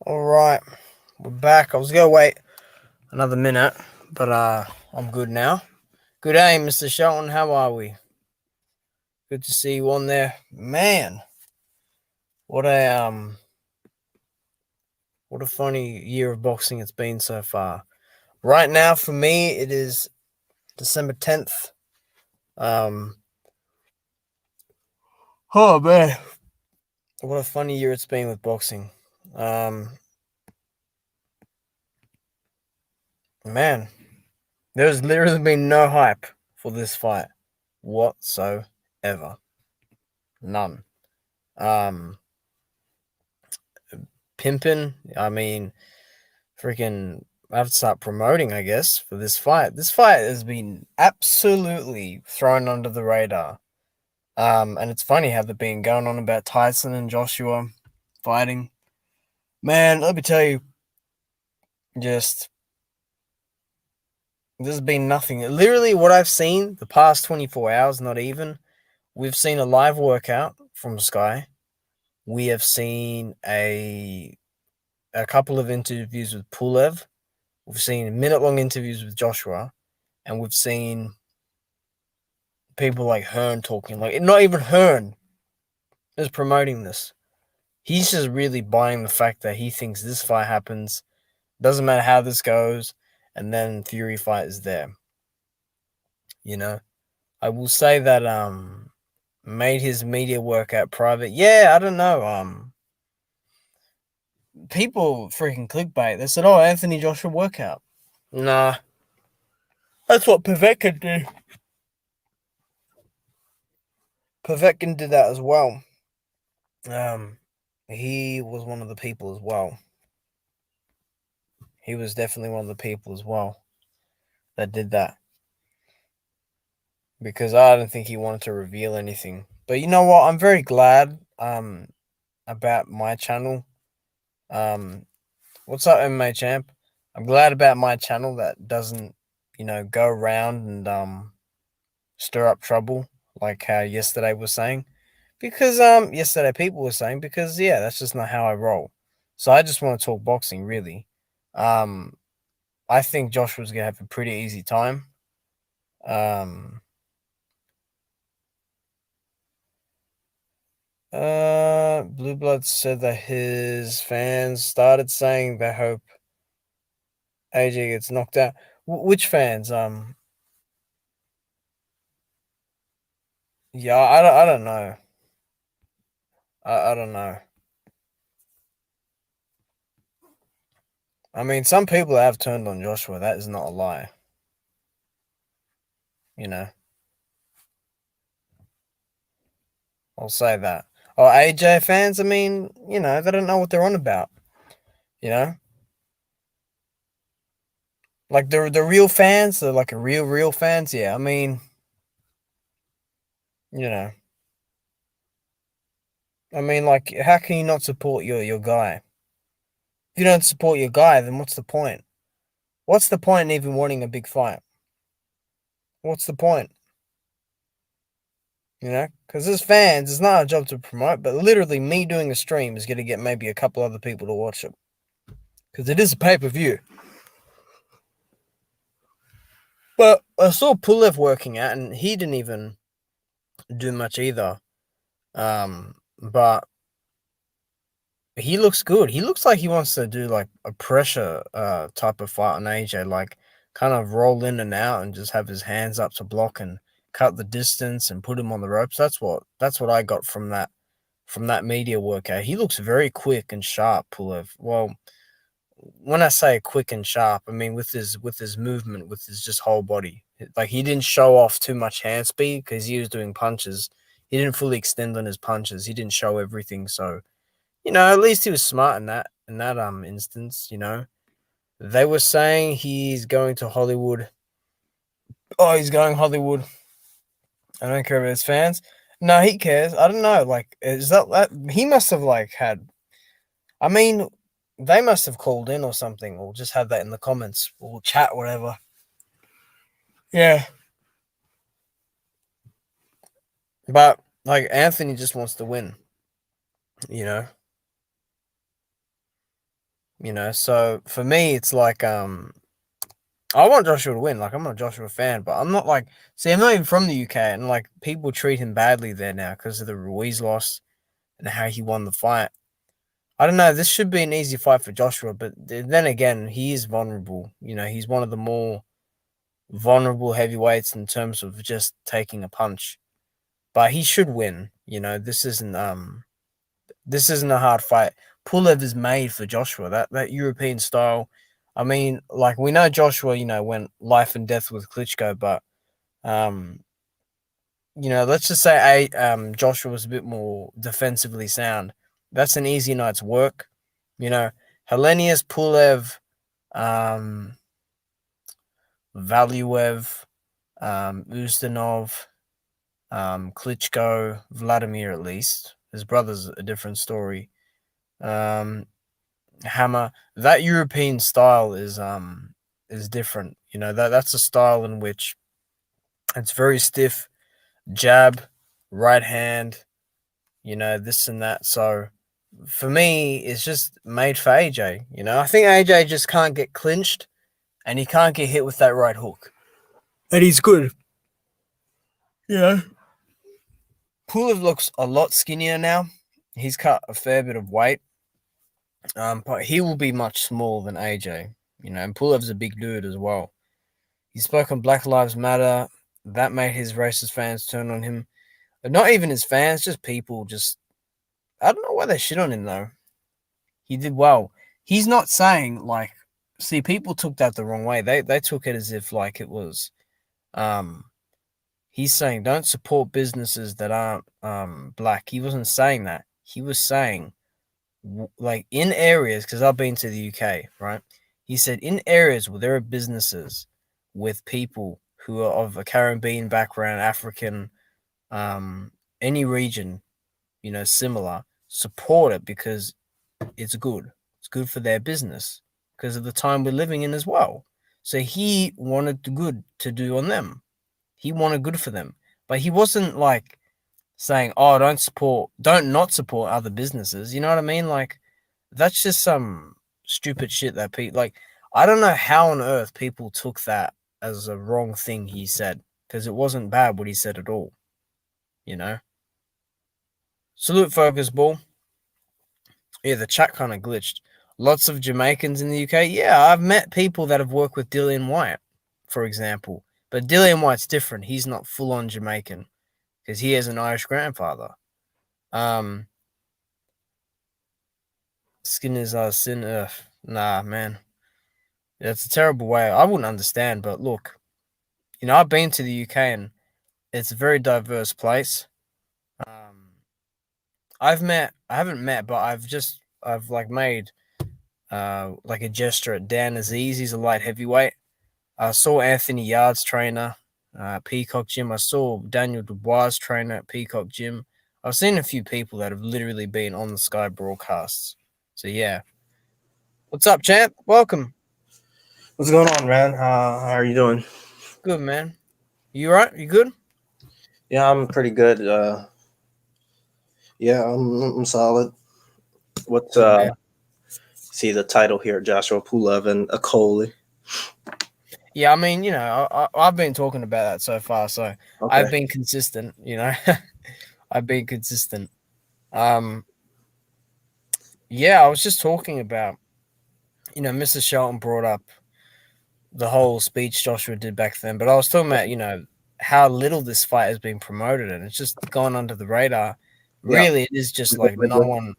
All right, we're back. I was gonna wait another minute, but I'm good now. Good day, Mr. Shelton. How are we? Good to see you on there, man. What a what a funny year of boxing it's been so far. Right now, for me, it is December 10th. Um, oh man, what a funny year it's been with boxing. Um, man, there's literally been no hype for this fight whatsoever. None. Um, Pimping. I mean, freaking. I have to start promoting, I guess, for this fight. This fight has been absolutely thrown under the radar. And it's funny how they've been going on about Tyson and Joshua fighting. Man, let me tell you, just there's been nothing. Literally, what I've seen the past 24 hours, not even. We've seen a live workout from Sky. We have seen a couple of interviews with Pulev. We've seen minute-long interviews with Joshua, and we've seen people like Hearn talking. Like, not even Hearn is promoting this. He's just really buying the fact that he thinks this fight happens. Doesn't matter how this goes, and then Fury fight is there. You know, I will say that made his media workout private. Yeah, I don't know. People freaking clickbait. They said, "Oh, Anthony Joshua workout." Nah, that's what Povetkin did. Povetkin did that as well. Um, he was one of the people as well. He was definitely one of the people as well that did that because I don't think he wanted to reveal anything. But you know what? I'm very glad about my channel. Um, what's up, MMA champ? I'm glad about my channel that doesn't, go around and stir up trouble like how yesterday was saying. Because yesterday people were saying because yeah, that's just not how I roll. So I just want to talk boxing really. Um I think Joshua's gonna have a pretty easy time. Um Blue Blood said that his fans started saying they hope AJ gets knocked out. Which fans? Yeah, I don't know. I don't know. I mean, some people have turned on Joshua. That is not a lie. You know, I'll say that. Oh, AJ fans. I mean, they don't know what they're on about. You know, like the real fans, they're like a real fans. Yeah, I mean, you know, like, how can you not support your guy? If you don't support your guy, then what's the point? What's the point in even wanting a big fight? What's the point? Because as fans, it's not our job to promote, but literally me doing a stream is going to get maybe a couple other people to watch it because it is a pay per view. But I saw Pulev working out, and he didn't even do much either. But he looks good. He looks like he wants to do like a pressure type of fight on AJ, like kind of roll in and out and just have his hands up to block and cut the distance and put him on the ropes. That's what I got from that media workout. He looks very quick and sharp, Pulev. Well, when I say quick and sharp, I mean with his movement, with his just whole body. Like, he didn't show off too much hand speed because he was doing punches. He didn't fully extend on his punches. He didn't show everything. So, at least he was smart in that instance. They were saying he's going to Hollywood. Oh, he's going Hollywood. I don't care about his fans. No, he cares. I don't know. Like, is that he must have like had. I mean, they must have called in or something, or just had that in the comments or chat, whatever. Yeah, but like Anthony just wants to win. You know, So for me, it's like I want Joshua to win. Like I'm a Joshua fan, but I'm not like see, I'm not even from the UK, and like people treat him badly there now because of the Ruiz loss and how he won the fight. I don't know. This should be an easy fight for Joshua, but then again, he is vulnerable. He's one of the more vulnerable heavyweights in terms of just taking a punch. But he should win. This isn't a hard fight. Pulev is made for Joshua. That European style. I mean, like we know Joshua, went life and death with Klitschko, but um, let's just say Joshua was a bit more defensively sound. That's an easy night's work. You know, Helenius, Pulev, um, Valuev, Ustinov, Klitschko, Vladimir at least. His brother's a different story. Um, Hammer. That European style is different. That's a style in which it's very stiff, jab, right hand, this and that. So for me, it's just made for AJ. I think AJ just can't get clinched and he can't get hit with that right hook. And he's good. Yeah. Pulev looks a lot skinnier now. He's cut a fair bit of weight. But he will be much smaller than AJ. And Pulev's a big dude as well. He spoke on Black Lives Matter. That made his racist fans turn on him. But not even his fans, just people just I don't know why they shit on him though. He did well. He's not saying like see, people took that the wrong way. They took it as if like it was um he's saying don't support businesses that aren't black. He wasn't saying that. He was saying like in areas because I've been to the UK, right? He said in areas where there are businesses with people who are of a Caribbean background, African, any region, similar, support it because it's good. It's good for their business because of the time we're living in as well. So he wanted the good to do on them. He wanted good for them, but he wasn't like saying, "Oh, don't not support other businesses." You know what I mean? Like that's just some stupid shit that people like. I don't know how on earth people took that as a wrong thing he said because it wasn't bad what he said at all. You know. Salute, focus ball. Yeah, the chat kind of glitched. Lots of Jamaicans in the UK. Yeah, I've met people that have worked with Dillian White, for example. But Dillian White's different. He's not full on Jamaican because he has an Irish grandfather. Skin is sin. Nah, man. That's a terrible way. I wouldn't understand, but look, I've been to the UK and it's a very diverse place. I haven't met, but I've like made like a gesture at Dan Aziz. He's a light heavyweight. I saw Anthony Yard's trainer, Peacock Gym. I saw Daniel Dubois' trainer at Peacock Gym. I've seen a few people that have literally been on the Sky broadcasts. So yeah, what's up, champ? Welcome. What's going on, man? How are you doing? Good, man. You right? You good? Yeah, I'm pretty good. Yeah, I'm solid. What's Good, man. see the title here, Joshua Pulev and Okolie. Yeah, I mean, I've been talking about that so far, so I've Okay. been consistent. I've been consistent. Um, yeah, I was just talking about, Mr. Shelton brought up the whole speech Joshua did back then, but I was talking about, how little this fight has been promoted and it's just gone under the radar. Yeah. Really, it is just like no one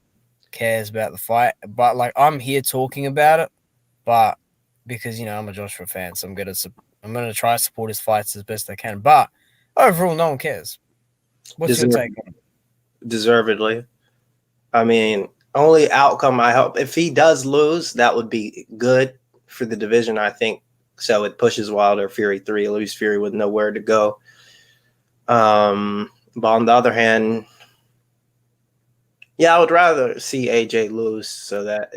cares about the fight, but like I'm here talking about it, but because I'm a Joshua fan, so I'm gonna try to support his fights as best I can. But overall, no one cares. What's your Deserved, take on it? deservedly. I mean, only outcome I hope if he does lose, that would be good for the division. I think so. It pushes Wilder Fury 3, leaves Fury with nowhere to go. But on the other hand, yeah, I would rather see AJ lose so that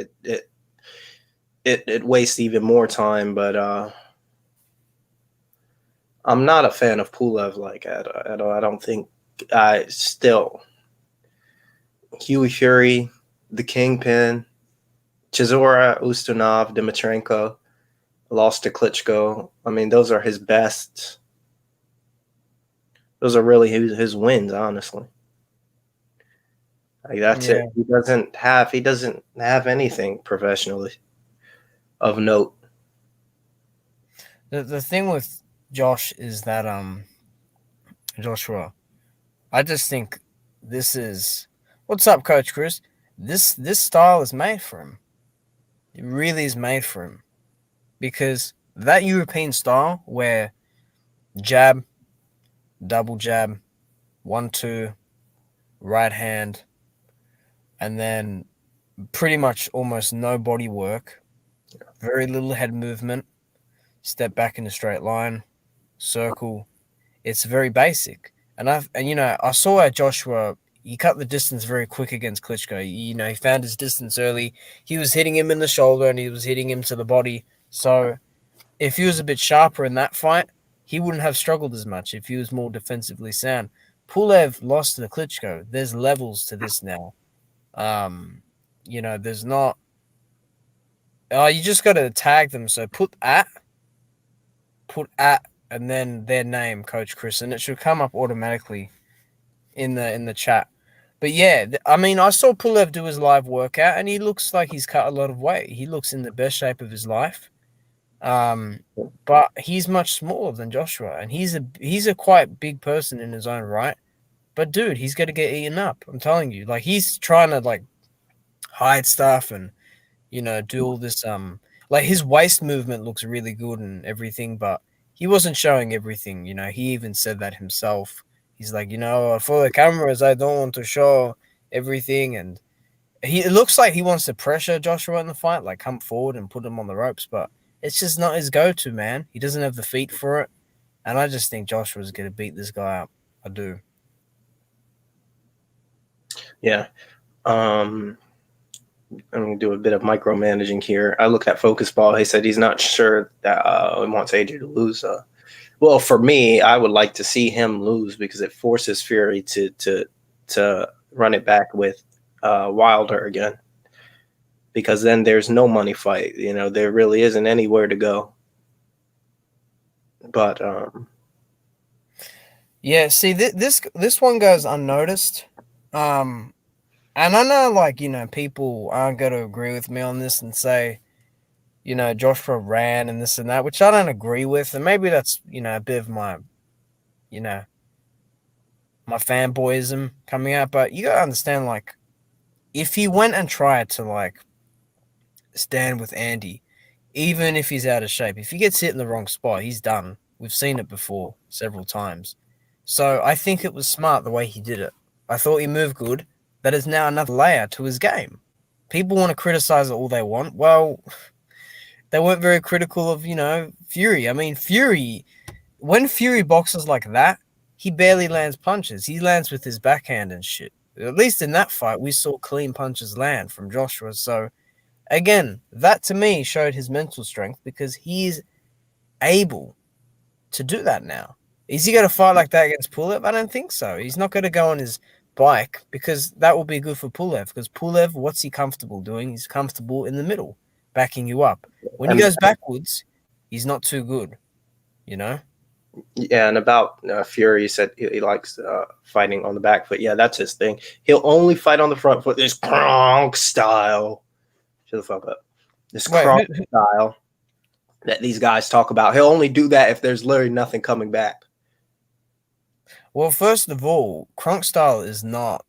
it wastes even more time. But I'm not a fan of Pulev like at all. I don't think I still Huey Fury, the Kingpin. Chisora, Ustinov, Dimitrenko, lost to Klitschko. I mean, those are his best. Those are really his wins, honestly. Like that's it. Yeah. He doesn't have anything professionally of note. The thing with Josh is that Joshua, I just think this is what's up, Coach Chris. This style is made for him. It really is made for him because that European style where jab, double jab, 1-2, right hand, and then pretty much almost no body work, very little head movement, step back in a straight line, circle. It's very basic. I saw Joshua. He cut the distance very quick against Klitschko. He found his distance early. He was hitting him in the shoulder and he was hitting him to the body. So if he was a bit sharper in that fight, he wouldn't have struggled as much if he was more defensively sound. Pulev lost to the Klitschko. There's levels to this now. There's not. You just got to tag them. So put at, and then their name, Coach Chris, and it should come up automatically in the chat. But yeah, I mean, I saw Pulev do his live workout, and he looks like he's cut a lot of weight. He looks in the best shape of his life. But he's much smaller than Joshua, and he's a quite big person in his own right. But dude, he's going to get eaten up. I'm telling you, like he's trying to like hide stuff and do all this like his waist movement looks really good and everything, but he wasn't showing everything. He even said that himself. He's like, for the cameras, I don't want to show everything, and it looks like he wants to pressure Joshua in the fight, like come forward and put him on the ropes, but it's just not his go-to, man. He doesn't have the feet for it, and I just think Joshua's going to beat this guy up. I do. Yeah. I'm going to do a bit of micromanaging here. I look at Focus Ball. He said he's not sure that he wants AJ to lose. Well, for me, I would like to see him lose because it forces Fury to run it back with Wilder again. Because then there's no money fight. There really isn't anywhere to go. But yeah, see, this one goes unnoticed. And I know, like, people aren't going to agree with me on this and say, Joshua ran and this and that, which I don't agree with. And maybe that's, a bit of my fanboyism coming out. But you got to understand, like, if he went and tried to, like, stand with Andy, even if he's out of shape, if he gets hit in the wrong spot, he's done. We've seen it before several times. So I think it was smart the way he did it. I thought he moved good. That is now another layer to his game. People want to criticize it all they want. Well, they weren't very critical of, Fury. I mean, when Fury boxes like that, he barely lands punches. He lands with his backhand and shit. At least in that fight, we saw clean punches land from Joshua. So, again, that to me showed his mental strength because he's able to do that now. Is he going to fight like that against Pulev? I don't think so. He's not going to go on his bike because that will be good for Pulev. Because Pulev, what's he comfortable doing? He's comfortable in the middle, backing you up. When he goes backwards, he's not too good, Yeah, and about Fury, he said he likes fighting on the back foot. Yeah, that's his thing. He'll only fight on the front foot. This Kronk style. Shut the fuck up. This Kronk style that these guys talk about. He'll only do that if there's literally nothing coming back. Well, first of all, Kronk style is not.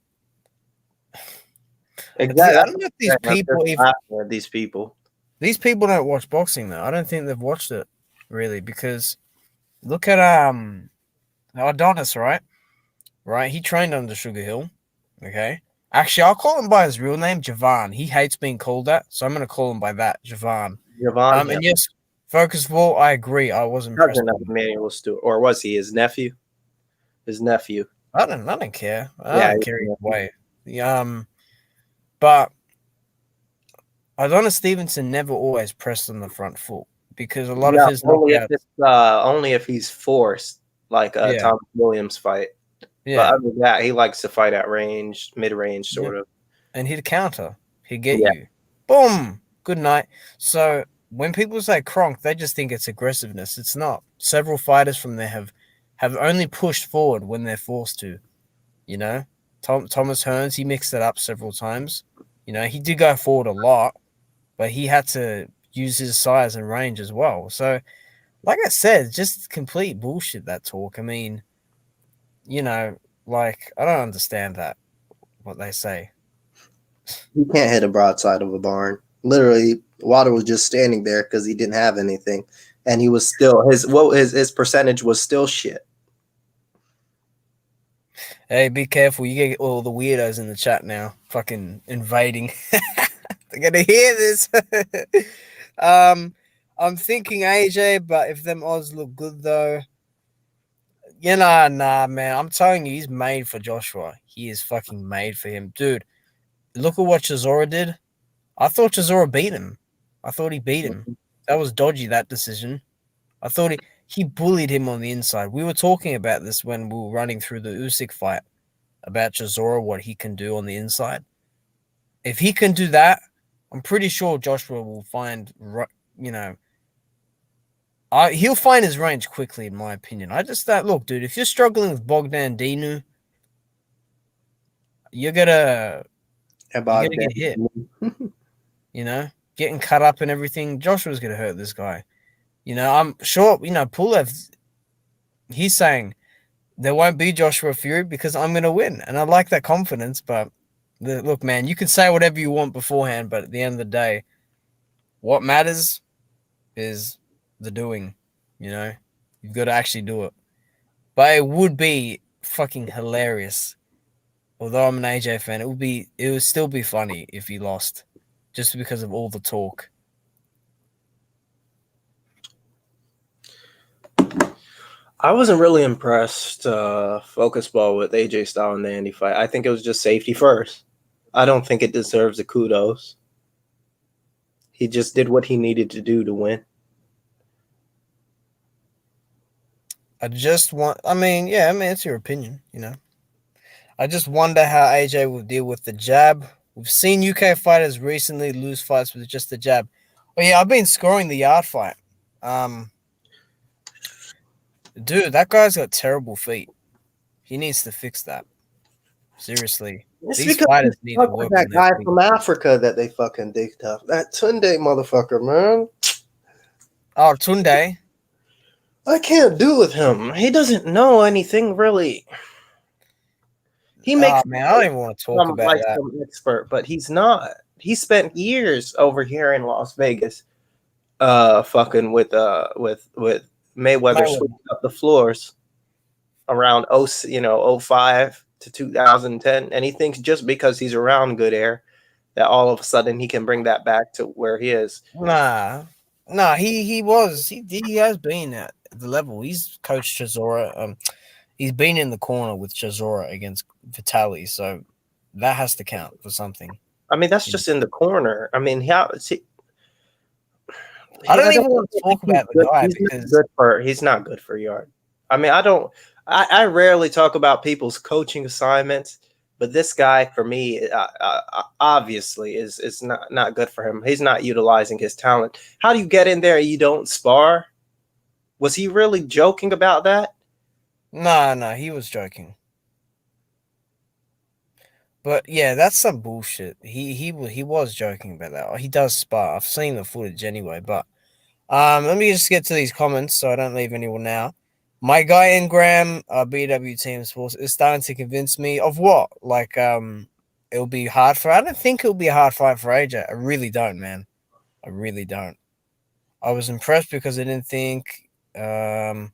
Exactly. I don't know if these people even. These people don't watch boxing though. I don't think they've watched it really because look at Adonis, right? Right, he trained under Sugar Hill. Okay, actually, I'll call him by his real name, Javan. He hates being called that, so I'm going to call him by that, Javan. Javan. And yes, Focus Ball, I agree. I was impressed. Cousin of Emmanuel Stewart, or was he his nephew? His nephew. I don't care. I don't care either way. But Adonis Stevenson never always pressed on the front foot because a lot of his only if he's forced, like a Tom Williams fight. Yeah. But other than that, he likes to fight at range, mid-range, sort of. And he'd counter. He'd get you. Boom! Good night. So when people say Kronk, they just think it's aggressiveness. It's not. Several fighters from there have only pushed forward when they're forced to. You know, Thomas Hearns, he mixed it up several times. You know, he did go forward a lot, but he had to use his size and range as well. So, like I said, just complete bullshit, that talk. I mean, you know, like, I don't understand that, what they say. He can't hit a broadside of a barn. Literally, Water was just standing there because he didn't have anything, and he was still his percentage was still shit. Hey, be careful. You get all the weirdos in the chat now fucking invading. They're going to hear this. I'm thinking AJ, but if them odds look good, though, nah, man. I'm telling you, he's made for Joshua. He is fucking made for him. Dude, look at what Chisora did. I thought Chisora beat him. I thought he beat him. That was dodgy, that decision. I thought he bullied him on the inside. We were talking about this when we were running through the Usyk fight about Chisora, what he can do on the inside. If he can do that, I'm pretty sure Joshua will find, you know, he'll find his range quickly, in my opinion. I just thought, look, dude, if you're struggling with Bogdan Dinu, you're gonna get hit. You know, getting cut up and everything. Joshua's gonna hurt this guy. You know, I'm sure. You know, Pulev, he's saying there won't be Joshua Fury because I'm gonna win, and I like that confidence. But look, man, you can say whatever you want beforehand, but at the end of the day, what matters is the doing. You know, you've got to actually do it. But it would be fucking hilarious. Although I'm an AJ fan, it would still be funny if he lost, just because of all the talk. I wasn't really impressed, focus ball with AJ Styles in the Andy fight. I think it was just safety first. I don't think it deserves the kudos. He just did what he needed to do to win. It's your opinion, you know. I just wonder how AJ will deal with the jab. We've seen UK fighters recently lose fights with just the jab. Oh yeah, I've been scoring the yard fight. Dude, that guy's got terrible feet. He needs to fix that. Seriously. It's These because fighters need to work that on guy their feet. from Africa that they fucking dig tough. That Tunde motherfucker, man. Oh, Tunde. I can't do with him. He doesn't know anything really. He makes Man, I don't even want to talk about that. some expert, but he's not. He spent years over here in Las Vegas, fucking with Mayweather sweeping up the floors around 05 to 2010, and he thinks just because he's around good air that all of a sudden he can bring that back to where he is. Nah, he has been at the level. He's coached Chisora. He's been in the corner with Chisora against Vitali, so that has to count for something. I mean, that's just in the corner. I mean, I don't even want to talk about the guy because he's not good for yard. I mean, I rarely talk about people's coaching assignments, but this guy, for me, obviously is not good for him. He's not utilizing his talent. How do you get in there and you don't spar? Was he really joking about that? No, he was joking. But yeah, that's some bullshit. He was joking about that. He does spar. I've seen the footage anyway. But let me just get to these comments so I don't leave anyone out. My guy Ingram, BW Team Sports, is starting to convince me of what? Like, it'll be hard for. I don't think it'll be a hard fight for AJ. I really don't, man. I really don't. I was impressed because I didn't think, other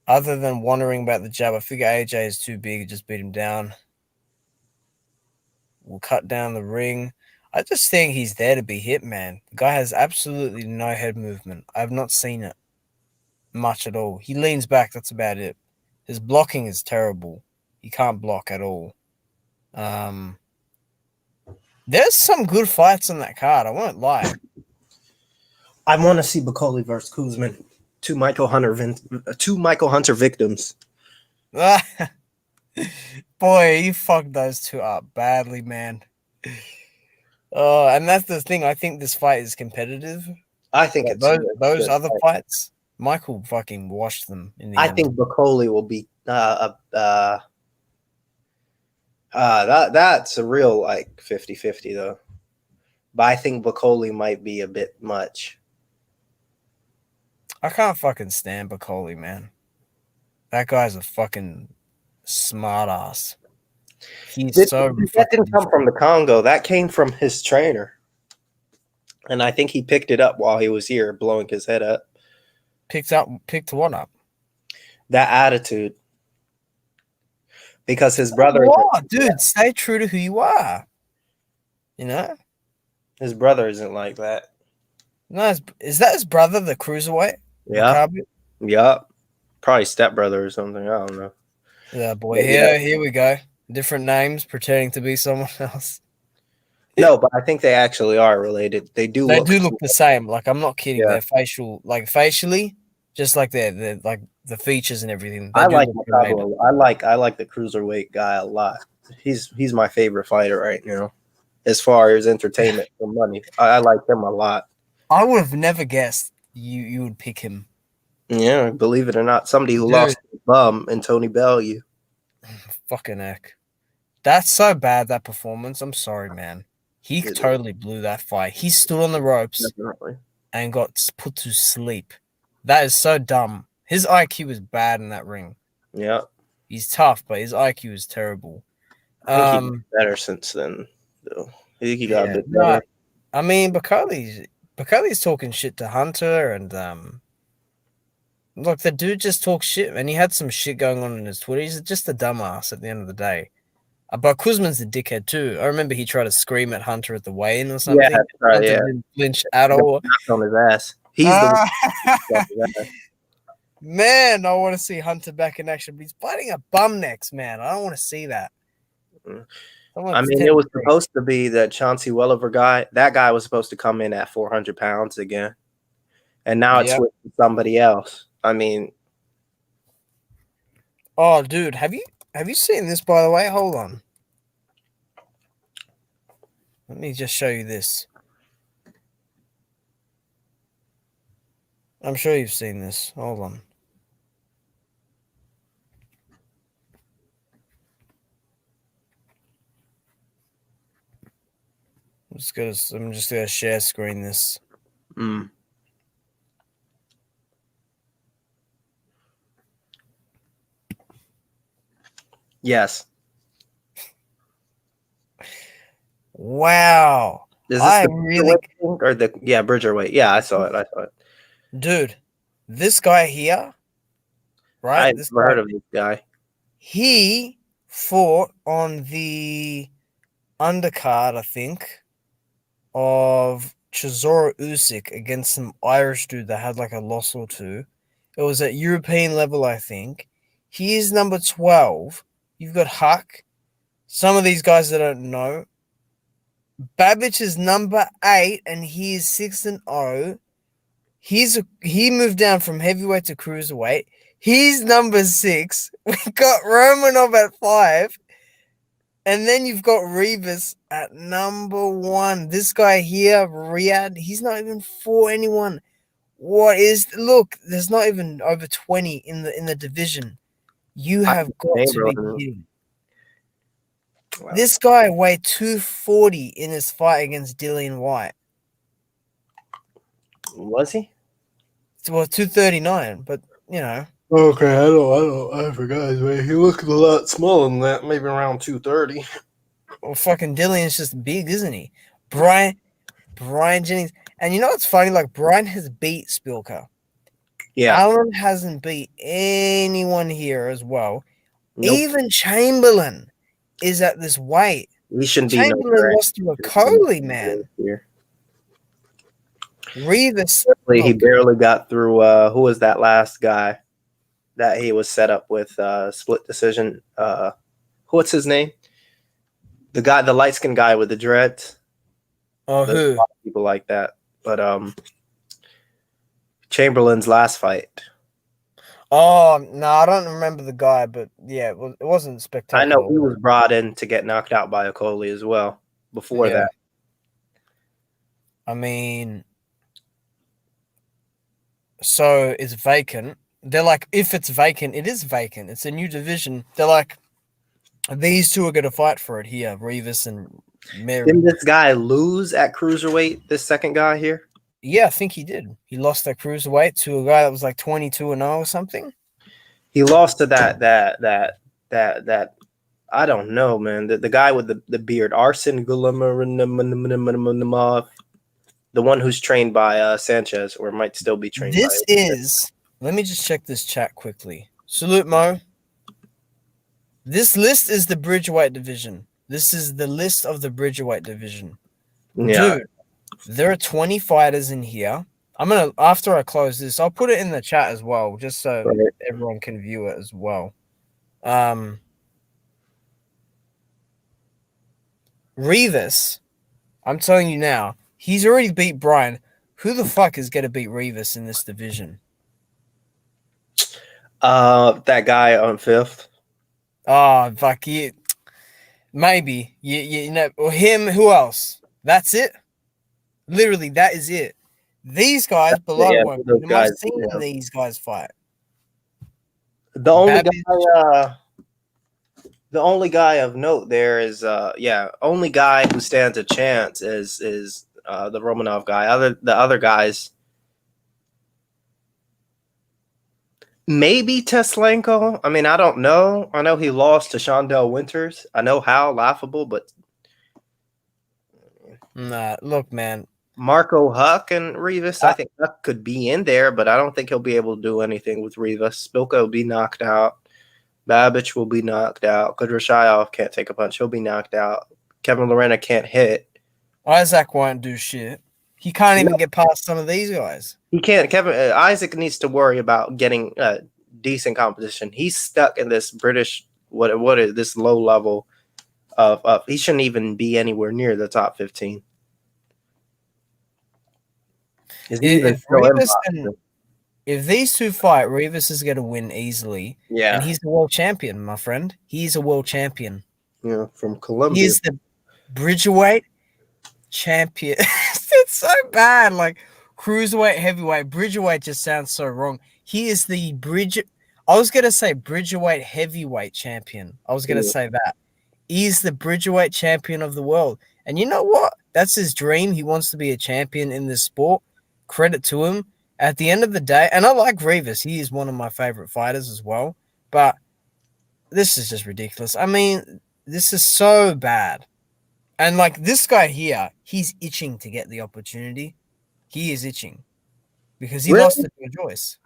than wondering about the jab, I figure AJ is too big. Just beat him down. We'll cut down the ring. I just think he's there to be hit, man. The guy has absolutely no head movement. I have not seen it much at all. He leans back. That's about it. His blocking is terrible. He can't block at all. There's some good fights on that card. I won't lie. I want to see Okolie versus Kuzman. Two Michael Hunter victims. Boy, you fucked those two up badly, man. Oh, and that's the thing. I think this fight is competitive. I think But it's a those good other fight. fights, Michael fucking washed them in the I end. think Okolie will be that's a real like 50-50 though. But I think Okolie might be a bit much. I can't fucking stand Okolie, man. That guy's a fucking smart ass. He's so That fucking didn't come from the Congo. That came from his trainer. And I think he picked it up while he was here, blowing his head up. picked one up. That attitude. Because his brother What, dude? Stay true to who you are. You know? his brother isn't like that. No, is that his brother, the cruiserweight? Yep. Maccabi? Yep. Probably stepbrother or something. I don't know. Yeah, boy. But yeah. Here we go. Different names pretending to be someone else. No, but I think they actually are related. They do They look do look the same. Like, I'm not kidding. yeah. Their facially, just like they're like the features and everything. They I do like look related. Macabo. I like the cruiserweight guy a lot. He's my favorite fighter right now. As far as entertainment for money. I like him a lot. I would have never guessed you would pick him. Yeah, believe it or not, somebody who Dude, lost his bum and Tony Bellew. fucking heck. That's so bad, that performance. I'm sorry, man. He It is, totally blew that fight. He stood on the ropes definitely. and got put to sleep. That is so dumb. His IQ is bad in that ring. Yeah. He's tough, but his IQ is terrible. I think he got better since then, though. I think he got a Yeah, bit no, better. I mean Bakali's talking shit to Hunter, and look, the dude just talks shit, and he had some shit going on in his Twitter. He's just a dumbass at the end of the day. But Kuzman's a dickhead too. I remember he tried to scream at Hunter at the weigh-in or Yeah, something. right, Hunter yeah. didn't flinch at He got all. knocked on his ass. He's the one who knocked his ass. Man, I want to see Hunter back in action. But he's fighting a bum next, man. I don't want to see that. I mean, it was supposed to be the Chauncey Welliver guy. That guy was supposed to come in at 400 pounds again. And now it's with somebody else. I mean, oh, dude, have you seen this, by the way? Hold on. Let me just show you this. I'm sure you've seen this. Hold on. I'm just gonna share screen this. Yes. Wow. Is this the really or the Bridgerweight? Yeah, I saw it. Dude, this guy here, right? I've never heard of this guy. He fought on the undercard, I think, of Chisora Usyk against some Irish dude that had like a loss or two. It was at European level, I think. He is number 12. You've got Huck. Some of these guys that I don't know. Babbage is number 8, and he is 6-0. He moved down from heavyweight to cruiserweight. He's number 6. We got Romanov at 5. And then you've got Rivas at number 1. This guy here, Riyadh, he's not even for anyone. Look, there's not even over 20 in the division. You have got to be kidding. Wow. This guy weighed 240 in his fight against Dillian White. Was he? Well, 239, but you know. Okay, I forgot his weight. He looked a lot smaller than that, maybe around 230. Well, fucking Dillian's just big, isn't he? Brian Jennings. And you know what's funny? Like, Brian has beat Spilka. Yeah. Allen hasn't beat anyone here as well. Nope. Even Chamberlain is at this weight. He shouldn't Chamberlain lost to Okolie, man. Rivas. He barely got through. Who was that last guy that he was set up with? Split decision. What's his name? The guy, the light skinned guy with the dreads. Oh, there's who? A lot of people like that, but Chamberlain's last fight. Oh no, I don't remember the guy, but yeah, it wasn't spectacular. I know he was brought in to get knocked out by Okolie as well. Before that, I mean, so it's vacant. They're like, if it's vacant, it is vacant. It's a new division. They're like, these two are going to fight for it here, Revis and Didn't Mary. this guy lose at cruiserweight? This second guy here. Yeah, I think he did. He lost that cruiserweight to a guy that was like 22-0 or something. He lost to that. I don't know, man. The guy with the beard, Arsen Gulamarov, the one who's trained by Sanchez, or might still be trained by. This is, let me just check this chat quickly. Salute, Mo. This list is the Bridgeweight division. This is the list of the Bridgeweight division. Yeah. Dude, there are 20 fighters in here. I'm going to, after I close this, I'll put it in the chat as well, just so Right. everyone can view it as well. Revis, I'm telling you now, he's already beat Brian. Who the fuck is going to beat Revis in this division? That guy on fifth. Oh, fuck you. Maybe. You know, or him, who else? That's it? Literally, that is it. These guys below Yeah, won't. those Am I guys. seeing Yeah. these guys fight? The only Babbage, guy. The only guy of note there is only guy who stands a chance is the Romanov guy. The other guys, maybe Teslenko. I mean, I don't know. I know he lost to Shondell Winters. I know how laughable, but nah, look, man. Marco Huck and Rivas. I think Huck could be in there, but I don't think he'll be able to do anything with Rivas. Spilka will be knocked out. Babbage will be knocked out. Kudryashov can't take a punch. He'll be knocked out. Kevin Lorena can't hit. Isaac won't do shit. He can't even get past some of these guys. He can't. Isaac needs to worry about getting decent competition. He's stuck in this British what is this low level of he shouldn't even be anywhere near the top 15. If these two fight, Revis is going to win easily. Yeah, and he's the world champion, my friend. He's a world champion. Yeah, from Colombia. He is the Bridgeweight champion. It's so bad. Like cruiserweight, heavyweight, Bridgeweight just sounds so wrong. He is the I was gonna say Bridgeweight heavyweight champion. I was gonna say that. He's the Bridgeweight champion of the world. And you know what? That's his dream. He wants to be a champion in this sport. Credit to him. At the end of the day, and I like Revis. He is one of my favorite fighters as well. But this is just ridiculous. I mean, this is so bad. And like this guy here, he's itching to get the opportunity. He is itching because he lost to Joyce.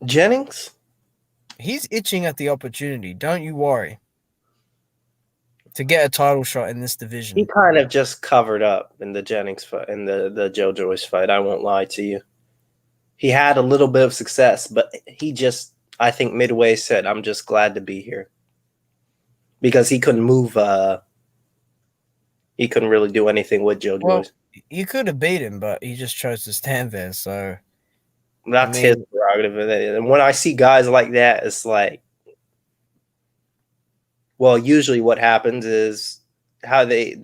Jennings? He's itching at the opportunity. Don't you worry. To get a title shot in this division. He kind of just covered up in the Jennings fight, in the Joe Joyce fight. I won't lie to you. He had a little bit of success, but he just, I think midway said, I'm just glad to be here. Because he couldn't move. He couldn't really do anything with Joe Joyce. You could have beat him, but he just chose to stand there. So that's his prerogative. And when I see guys like that, it's like, well, usually what happens is how they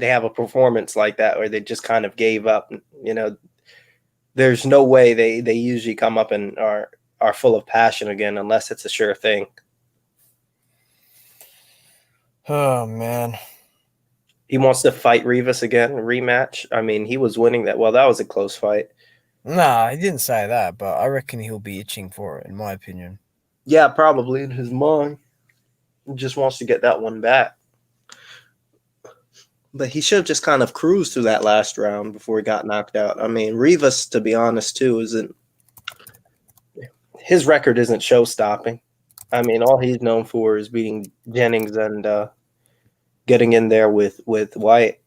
have a performance like that where they just kind of gave up. You know, there's no way they usually come up and are full of passion again unless it's a sure thing. Oh, man. He wants to fight Rivas again, rematch. I mean, he was winning that. Well, that was a close fight. Nah, he didn't say that, but I reckon he'll be itching for it, in my opinion. Yeah, probably in his mind. He just wants to get that one back. But he should have just kind of cruised through that last round before he got knocked out. I mean, Rivas, to be honest, too, his record isn't show-stopping. I mean, all he's known for is beating Jennings and getting in there with White,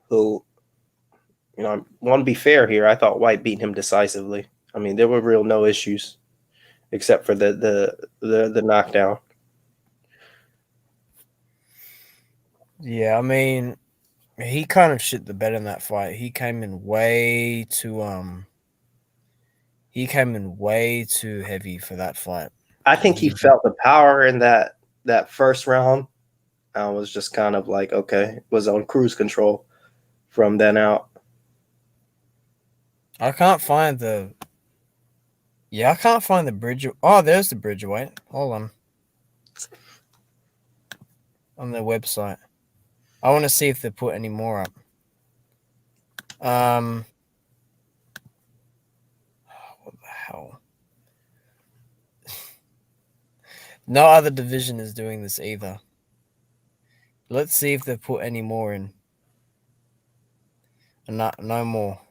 who, you know, I want to be fair here. I thought White beat him decisively. I mean, there were no issues except for the knockdown. Yeah, I mean, he kind of shit the bed in that fight. He came in way too heavy for that fight. I think he felt the power in that first round I was just kind of like, okay, was on cruise control from then out. I can't find the. Yeah, I can't find the bridge. Oh, there's the bridge weight. Hold on their website. I want to see if they put any more up. What the hell? No other division is doing this either. Let's see if they put any more in. No more.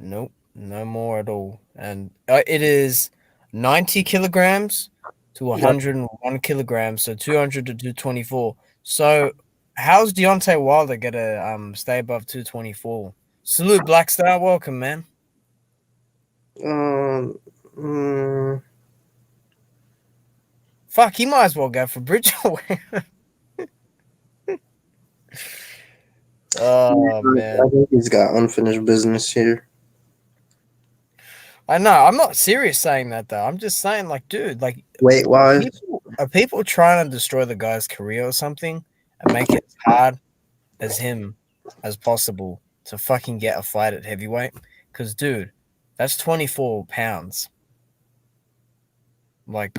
Nope, no more at all. And it is 90 kilograms to Yep. 101 kilograms, so 200 to 224. So how's Deontay Wilder gonna stay above 224? Salute Black Star, welcome, man. Um, mm, Fuck, he might as well go for Bridgeway. Oh man. I think he's got unfinished business here. I know. I'm not serious saying that though. I'm just saying, like, dude, like, Weight wise, are people trying to destroy the guy's career or something and make it as hard as him as possible to fucking get a fight at heavyweight? Because, dude, that's 24 pounds. Like,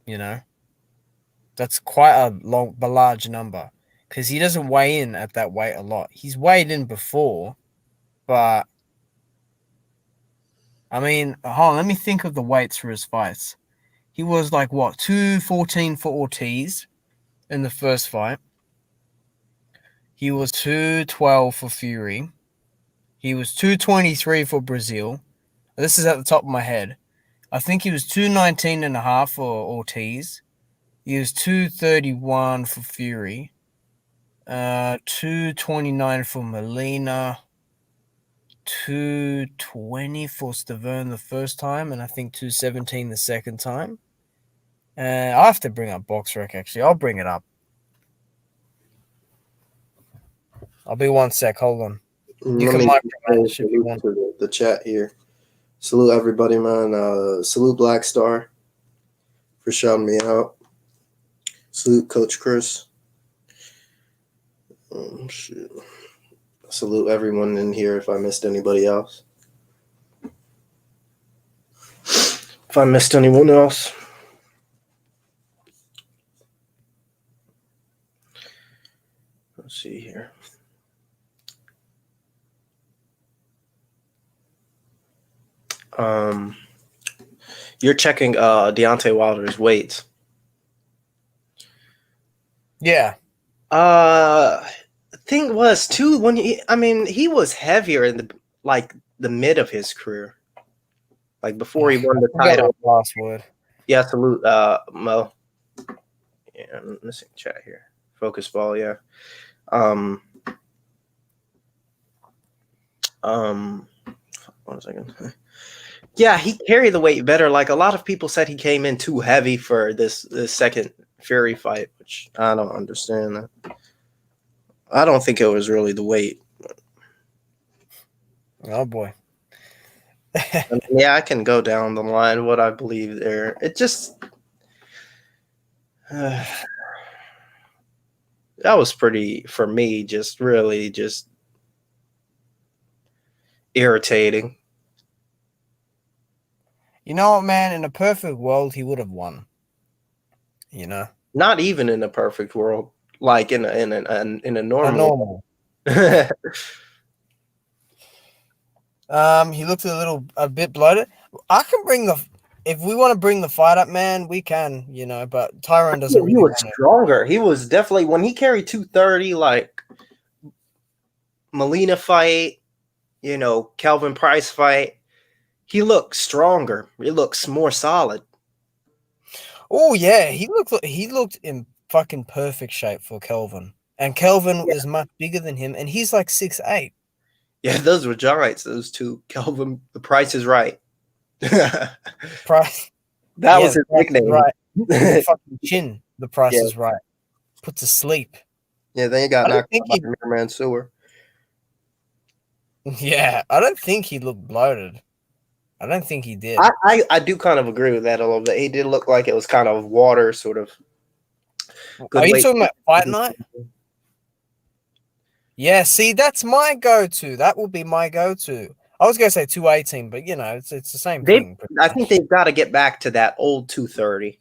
you know, that's quite a large number. Because he doesn't weigh in at that weight a lot. He's weighed in before, but I mean, hold on, let me think of the weights for his fights. He was like what, 214 for Ortiz in the first fight. He was 212 for Fury. He was 223 for Brazil. This is at the top of my head. I think he was 219 and a half for Ortiz. He was 231 for Fury. 229 for Molina. 220 for Stavern the first time, and I think 217 the second time. I have to bring up BoxRec, actually. I'll bring it up. I'll be one sec. Hold on. You can micromanage if you want. to the chat here. Salute everybody, man. Salute Black Star for shouting me out. Salute Coach Chris. Shit. Salute everyone in here if I missed anybody else. If I missed anyone else. Let's see here. You're checking Deontay Wilder's weights. Yeah. The thing was too when he was heavier in the mid of his career, like before he won the title. Last word. Yeah, salute Mo. Yeah, I'm missing chat here. Focus ball, yeah. 1 second. Yeah, he carried the weight better. Like a lot of people said, he came in too heavy for this second Fury fight, which I don't understand that. I don't think it was really the weight. Oh boy. Yeah, I can go down the line what I believe there. It just that was pretty for me. Just really just irritating. You know what, man? In a perfect world, he would have won. You know, not even in a perfect world, like in a normal. He looked a bit bloated. I can bring if we want to bring the fight up, man, we can, you know, but Tyrone doesn't really. He was stronger. He was definitely when he carried 230, like Molina fight, you know, Kelvin Price fight. He looked stronger. He looks more solid. Oh yeah, he looked in fucking perfect shape for Kelvin, and Kelvin is much bigger than him, and he's like 6'8". Yeah, those were giants. Those two. Kelvin, the Price is right. Price. That was his nickname. Right. The fucking chin. The Price is right. Put to sleep. Yeah, then he got knocked out by Merman Sewer. Yeah, I don't think he looked bloated. I don't think he did. I do kind of agree with that a little bit. He did look like it was kind of water, sort of good Are you weight. talking about Fight Night? Yeah, see, that's my go-to. That will be my go-to. I was gonna say 218, but you know, it's the same They, thing. Pretty I think much. they've got to get back to that old 230.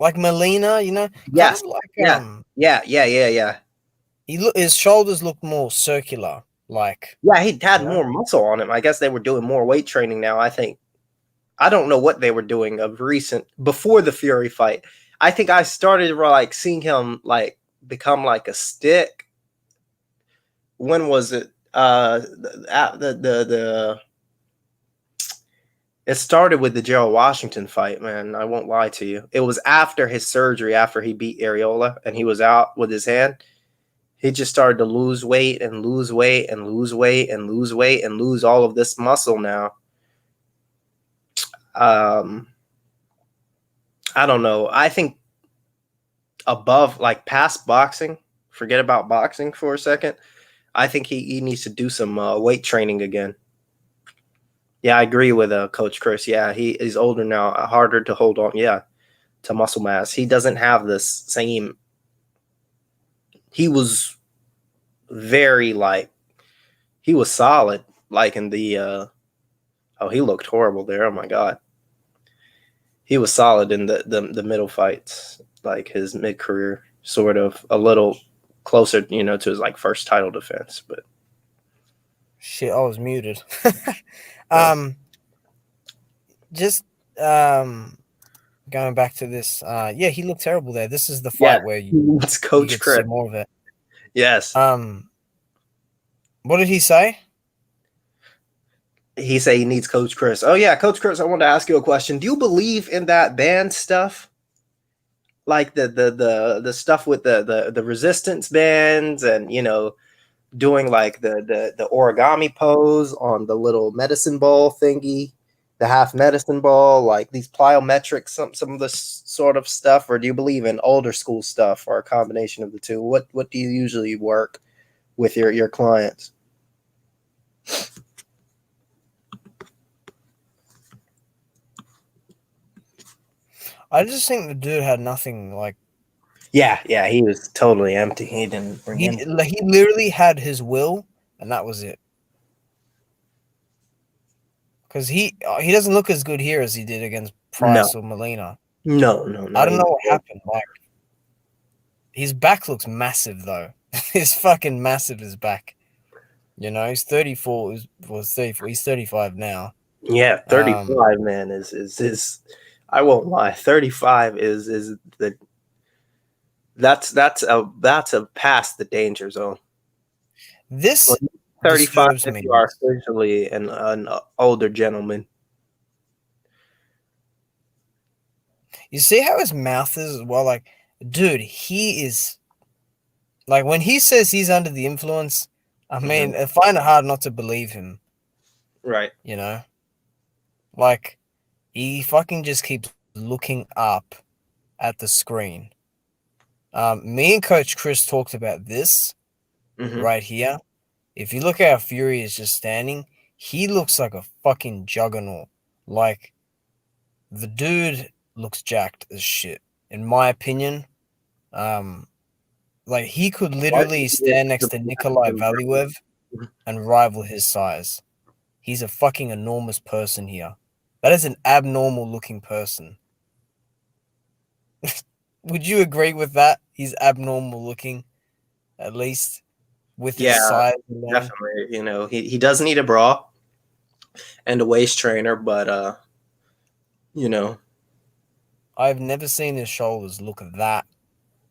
Like Molina, you know, kind Yes. of like Yeah. Yeah. his shoulders look more circular. Like, Yeah, he had you know, more muscle on him. I guess they were doing more weight training now. I think I don't know what they were doing of recent before the Fury fight. I think I started like seeing him like become like a stick. When was it? The it started with the Gerald Washington fight, man. I won't lie to you. It was after his surgery, after he beat Areola and he was out with his hand. He just started to lose weight and lose weight and lose weight and lose weight and lose all of this muscle now. Um, I don't know. I think above, like past boxing, forget about boxing for a second. I think he needs to do some weight training again. Yeah, I agree with Coach Chris. Yeah, he is older now, harder to hold on. Yeah, to muscle mass. He doesn't have this same. He was very like he was solid. Like in the oh, he looked horrible there. Oh my god, he was solid in the middle fights, like his mid career, sort of a little closer, you know, to his like first title defense. But shit, I was muted. uh, Just going back to this. Yeah, he looked terrible there. This is the yeah, fight where it's you Coach get to see Chris. more of it. Yes. What did he say? He say he needs Coach Chris. Oh yeah, Coach Chris, I wanted to ask you a question. Do you believe in that band stuff? Like the stuff with the resistance bands and you know doing like the origami pose on the little medicine ball thingy, the half medicine ball, like these plyometrics, some of this sort of stuff, or do you believe in older school stuff or a combination of the two? What do you usually work with your clients? I just think the dude had nothing. Like Yeah, he was totally empty. He didn't bring in. he literally had his will, and that was it. Because he doesn't look as good here as he did against No, Price or Molina. no, I not don't know even. what happened. Like his back looks massive though. He's fucking massive. His back. You know, he's 34. Was 34. He's 35 now. Yeah, 35 man is I won't lie. 35 is the that's a past the danger zone. This 35 disturbs if me. you are officially an older gentleman. You see how his mouth is as well? Like, dude, he is like when he says he's under the influence, I mean, I find it hard not to believe him, Right. you know? Like, he fucking just keeps looking up at the screen. Me and Coach Chris talked about this right here. If you look at how Fury is just standing, he looks like a fucking juggernaut. Like, the dude looks jacked as shit, in my opinion. Like he could Why do literally you get stand next the to Nikolai massive- Valiev and rival his size. He's a fucking enormous person here. That is an abnormal looking person. Would you agree with that? He's abnormal looking, at least with his Yeah, size alone. definitely. You know, he does need a bra and a waist trainer, but you know, I've never seen his shoulders look that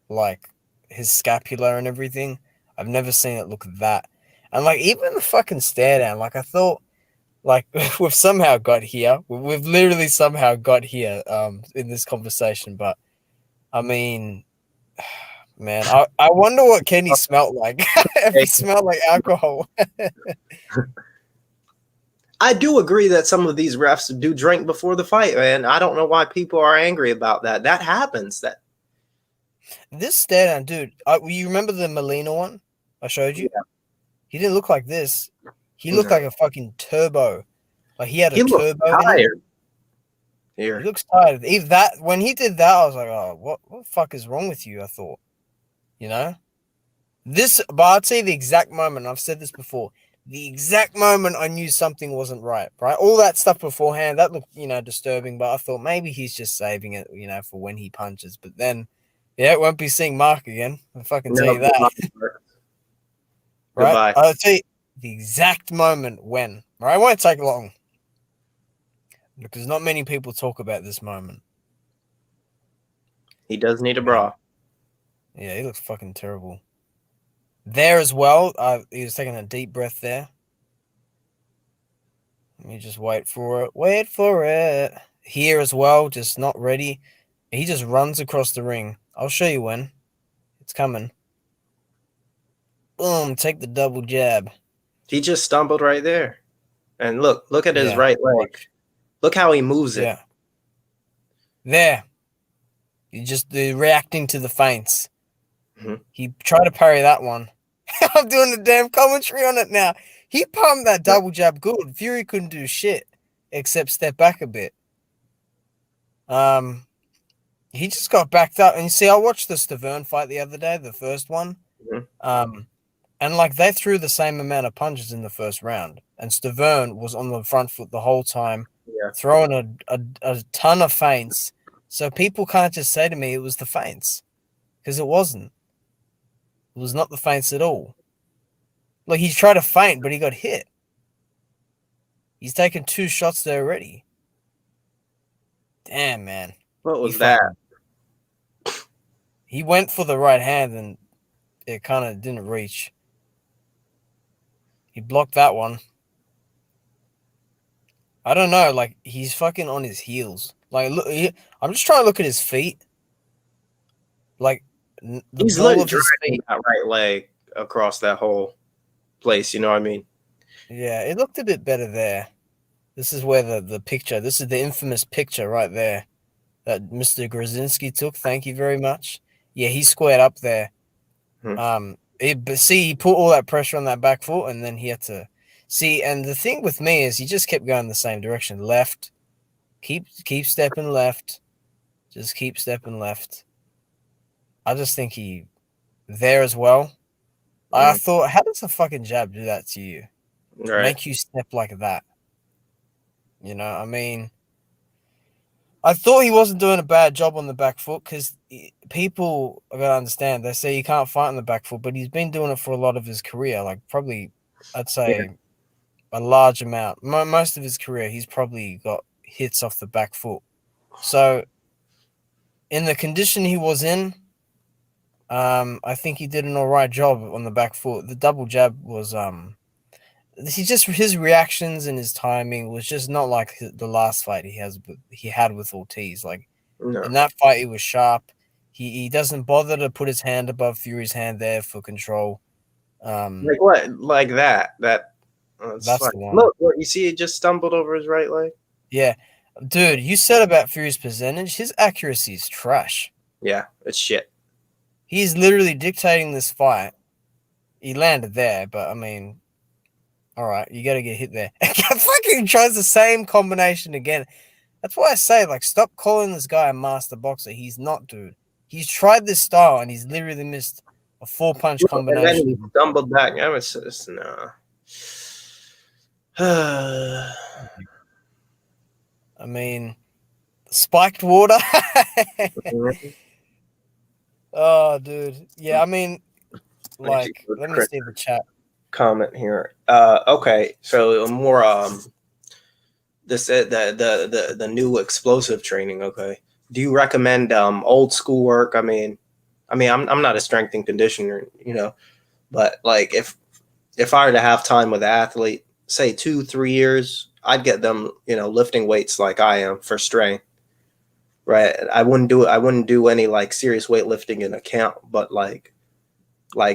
like his scapula and everything. I've never seen it look that. And like even the fucking stare down, like I thought like we've somehow got here. We've literally somehow got here in this conversation, but I mean, man, I wonder what Kenny smelled like. If he smelled like alcohol. I do agree that some of these refs do drink before the fight, man. I don't know why people are angry about that. That happens. That This stare down, dude. You remember the Molina one I showed you? yeah. He didn't look like this. He looked No. like a fucking turbo. Like he had a He looked turbo in him. tired He here. looks tired. Even that when he did that, I was like, oh, what the fuck is wrong with you? I thought, you know. But I'd say the exact moment, I've said this before, the exact moment I knew something wasn't right, right? All that stuff beforehand, that looked, disturbing, but I thought maybe he's just saving it, for when he punches. But then, yeah, won't be seeing Mark again. I fucking tell No, you that, right? goodbye. I'll tell you the exact moment when, right? It won't take long because not many people talk about this moment. He does need a Man, bra. yeah, he looks fucking terrible. There as well, he was taking a deep breath there. Let me just wait for it. Wait for it. Here as well, just not ready. He just runs across the ring. I'll show you when. It's coming. Boom, take the double jab. He just stumbled right there. And look at his Yeah, right leg. watch. Look how he moves it. Yeah. There. You just reacting to the feints. Mhm. He tried to parry that one. I'm doing the damn commentary on it now. He pumped that double jab good. Fury couldn't do shit except step back a bit. He just got backed up. And you see, I watched the Stavern fight the other day, the first one. Mhm. And like they threw the same amount of punches in the first round. And Stavern was on the front foot the whole time, Yeah. throwing a ton of feints. So people can't just say to me it was the feints. Because it wasn't. It was not the feints at all. Like he tried to feint, but he got hit. He's taken 2 shots there already. Damn, man. What was that? He went for the right hand and it kind of didn't reach. He blocked that one. I don't know. Like he's fucking on his heels. Like look, I'm just trying to look at his feet. Like the He's ball literally of his dragging feet. that right leg across that whole place. You know what I mean? Yeah, it looked a bit better there. This is where the picture. This is the infamous picture right there that Mr. Grzinski took. Thank you very much. Yeah, he squared up there. Hmm. But see, he put all that pressure on that back foot, and then he had to see. And the thing with me is, he just kept going the same direction, left. Keep stepping left. Just keep stepping left. I just think he there as well. I thought, how does a fucking jab do that to you? Right. Make you step like that? I mean, I thought he wasn't doing a bad job on the back foot because people are gonna understand. They say you can't fight on the back foot, but he's been doing it for a lot of his career. Like probably, I'd Yeah. say a large amount. Most of his career, he's probably got hits off the back foot. So, in the condition he was in, I think he did an all right job on the back foot. The double jab was his reactions and his timing was just not like the last fight he had with Ortiz. Like No. in that fight, he was sharp. He doesn't bother to put his hand above Fury's hand there for control. Like what? Like that? It's That's like the one. look. You see, he just stumbled over his right leg. Yeah, dude, you said about Fury's percentage. His accuracy is trash. Yeah, it's shit. He's literally dictating this fight. He landed there, but I mean, all right, you got to get hit there. Fucking tries the same combination again. That's why I say, like, stop calling this guy a master boxer. He's not, dude. He's tried this style and he's literally missed a 4-punch Look, and then he combination. stumbled back. I was just no. I mean, spiked water. Oh, dude. Yeah, I mean, like, let me see the chat. Comment here. Okay, so more this the new explosive training. Okay, do you recommend old school work? I'm not a strength and conditioner, but like if I were to have time with an athlete, say 2-3 years, I'd get them, lifting weights like I am for strength. Right. I wouldn't do any like serious weightlifting in a camp, but like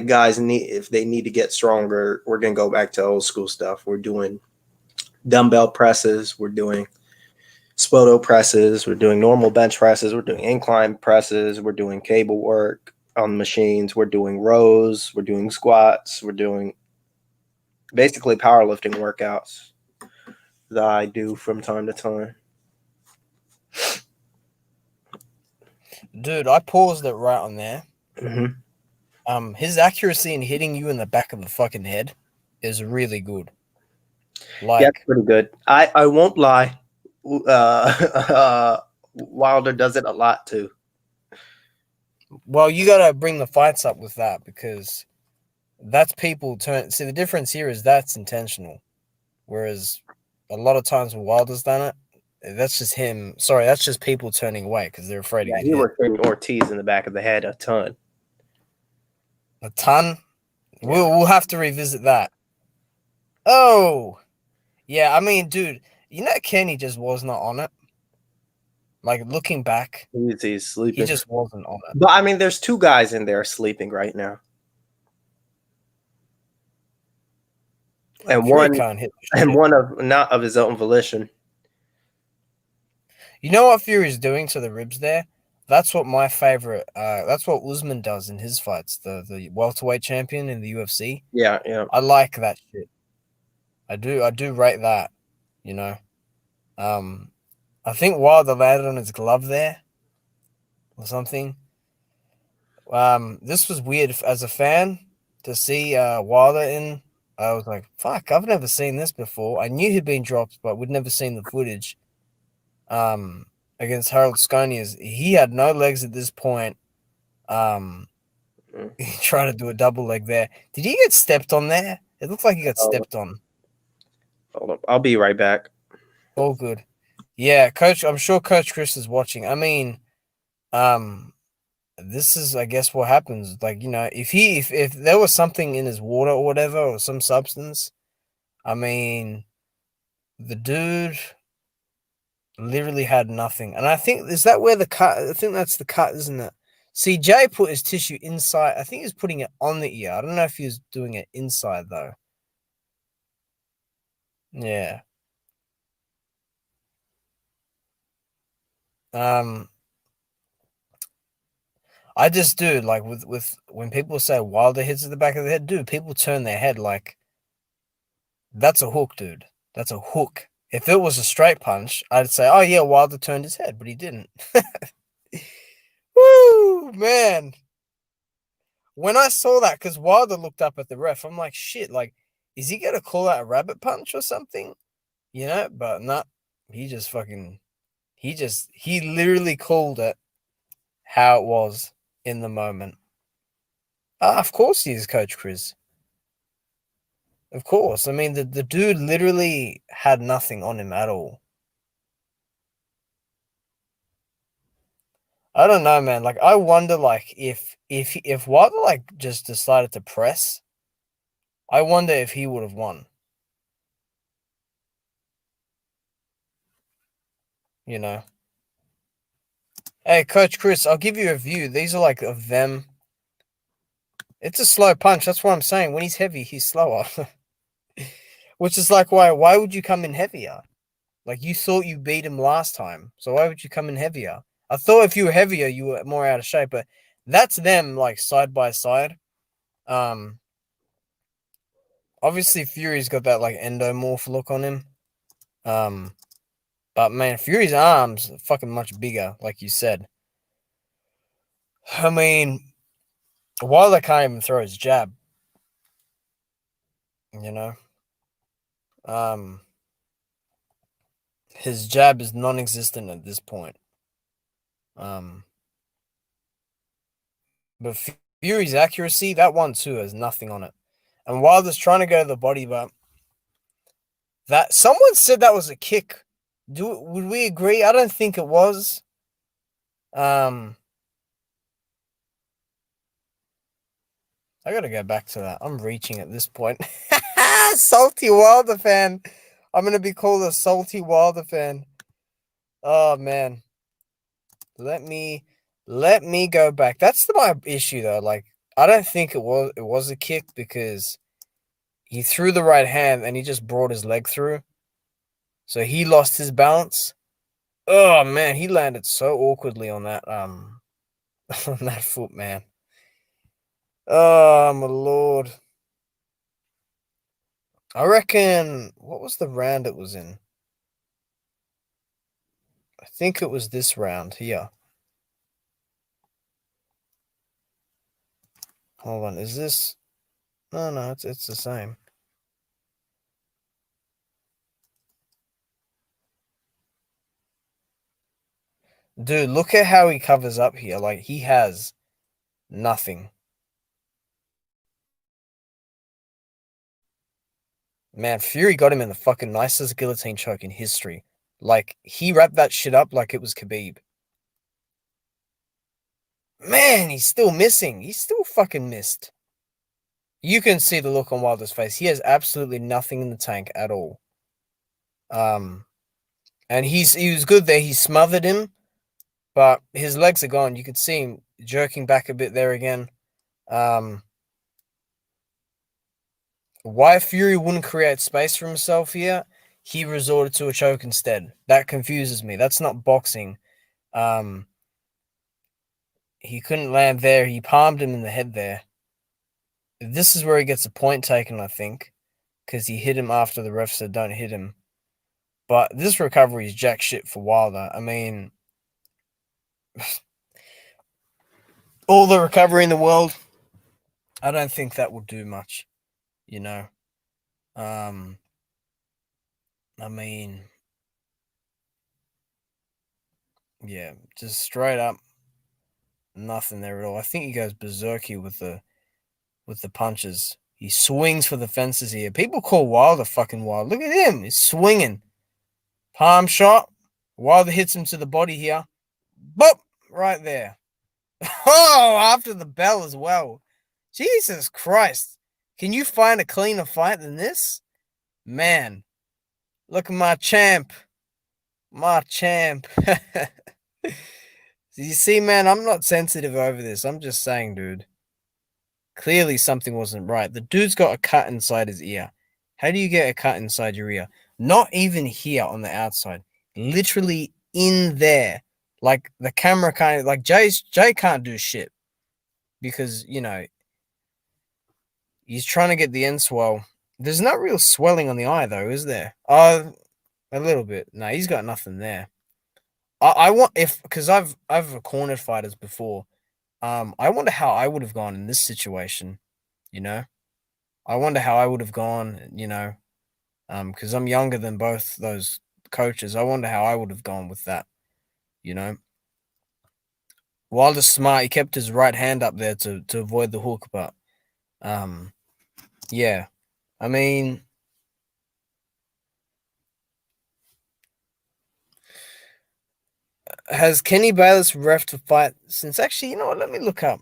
guys if they need to get stronger, we're gonna go back to old school stuff. We're doing dumbbell presses, we're doing spoto presses, we're doing normal bench presses, we're doing incline presses, we're doing cable work on the machines, we're doing rows, we're doing squats, we're doing basically powerlifting workouts that I do from time to time. Dude, I paused it right on there. Hmm. His accuracy in hitting you in the back of the fucking head is really good. Yeah, it's Like, pretty good. I won't lie. Wilder does it a lot too. well, you gotta bring the fights up with that because that's people turn. See, the difference here is that's intentional, whereas a lot of times when Wilder's done it, that's just him. Sorry, that's just people turning away because they're afraid to Yeah, get he hit. was hitting Ortiz in the back of the head a ton. A ton. Yeah, We'll have to revisit that. Oh, yeah. I mean, dude, Kenny just was not on it. Like looking back, he's he sleeping. just wasn't on it. But I mean, there's two guys in there sleeping right now, and Fury one can't hit the and shit. one of not of his own volition. You know what Fury's doing to the ribs there? That's what my favorite. That's what Usman does in his fights. The welterweight champion in the UFC. Yeah, yeah. I like that shit. I do. I do rate that. You know. Um, I think Wilder landed on his glove there or something. This was weird as a fan to see Wilder in. I was like, "Fuck! I've never seen this before." I knew he'd been dropped, but we'd never seen the footage. Um, Against Harold Sconias, he had no legs at this point. Um, Mm. he tried to do a double leg there. Did he get stepped on there? It looks like he got Hold stepped on. up. I'll be right back. All good. Yeah, Coach. I'm sure Coach Chris is watching. I mean, um, this is, I guess, what happens. Like, if there was something in his water or whatever, or some substance, I mean, the dude literally had nothing. And I think, is that where the cut? I think that's the cut, isn't it? See, Jay put his tissue inside. I think he's putting it on the ear. I don't know if he was doing it inside though. Yeah. Um, I just do like with when people say Wilder hits at the back of the head, dude, people turn their head like that's a hook, dude. That's a hook. If it was a straight punch, I'd say, oh yeah, Wilder turned his head, but he didn't. Woo, man. When I saw that, because Wilder looked up at the ref, I'm like, shit, like, is he gonna call out a rabbit punch or something? But not. He just fucking. He literally called it how it was in the moment. Of course he is, Coach Chris. Of course. I mean, the dude literally had nothing on him at all. I don't know, man. Like, I wonder, like, if Wilder like just decided to press, I wonder if he would have won. You know. Hey, Coach Chris, I'll give you a view. These are like of them. It's a slow punch. That's what I'm saying. When he's heavy, he's slower. Which is like why would you come in heavier? Like you thought you beat him last time. So why would you come in heavier? I thought if you were heavier, you were more out of shape, but that's them like side by side. Um Obviously Fury's got that like endomorph look on him. Um but man, Fury's arms are fucking much bigger, like you said. I mean, Wilder can't even throw his jab, you know. Um his jab is non-existent at this point. Um but Fury's accuracy, that one too has nothing on it. And Wilder's trying to go to the body, but that someone said that was a kick. Would we agree? I don't think it was. Um I gotta go back to that. I'm reaching at this point. Salty Wilder fan. I'm gonna be called a salty Wilder fan. Oh man. Let me go back. That's my issue though. Like I don't think it was a kick because he threw the right hand and he just brought his leg through. So he lost his balance. Oh man, he landed so awkwardly on that on that foot, man. Oh my lord. I reckon. What was the round it was in? I think it was this round here. Hold on, is this? No, no, it's the same. Dude, look at how he covers up here. Like he has nothing. Man, Fury got him in the fucking nicest guillotine choke in history. Like he wrapped that shit up like it was Khabib. Man, he's still missing. He's still fucking missed. You can see the look on Wilder's face. He has absolutely nothing in the tank at all. And he was good there. He smothered him, but his legs are gone. You could see him jerking back a bit there again. Why Fury wouldn't create space for himself here? He resorted to a choke instead. That confuses me. That's not boxing. He couldn't land there. He palmed him in the head there. This is where he gets a point taken, I think, because he hit him after the ref said don't hit him. But this recovery is jack shit for Wilder. I mean, all the recovery in the world, I don't think that will do much, you know. I mean, yeah, just straight up nothing there at all. I think he goes berserky with the punches. He swings for the fences here. People call Wilder fucking wild. Look at him. He's swinging. Palm shot. Wilder hits him to the body here. Boop! Right there. Oh, after the bell as well. Jesus Christ. Can you find a cleaner fight than this? Man. Look at my champ. My champ. You see, man, I'm not sensitive over this. I'm just saying, dude. Clearly something wasn't right. The dude's got a cut inside his ear. How do you get a cut inside your ear? Not even here on the outside. Literally in there. Like the camera can't, like Jay can't do shit. Because, you know, he's trying to get the end swell. There's no real swelling on the eye though, is there? A little bit. No, he's got nothing there. I want if because I've cornered fighters before. I wonder how I would have gone in this situation, you know? I wonder how I would have gone, you know, because I'm younger than both those coaches. I wonder how I would have gone with that, you know. Wilder's smart. He kept his right hand up there to avoid the hook, but yeah. I mean, has Kenny Bayless ref to fight since? Actually, you know what? Let me look up.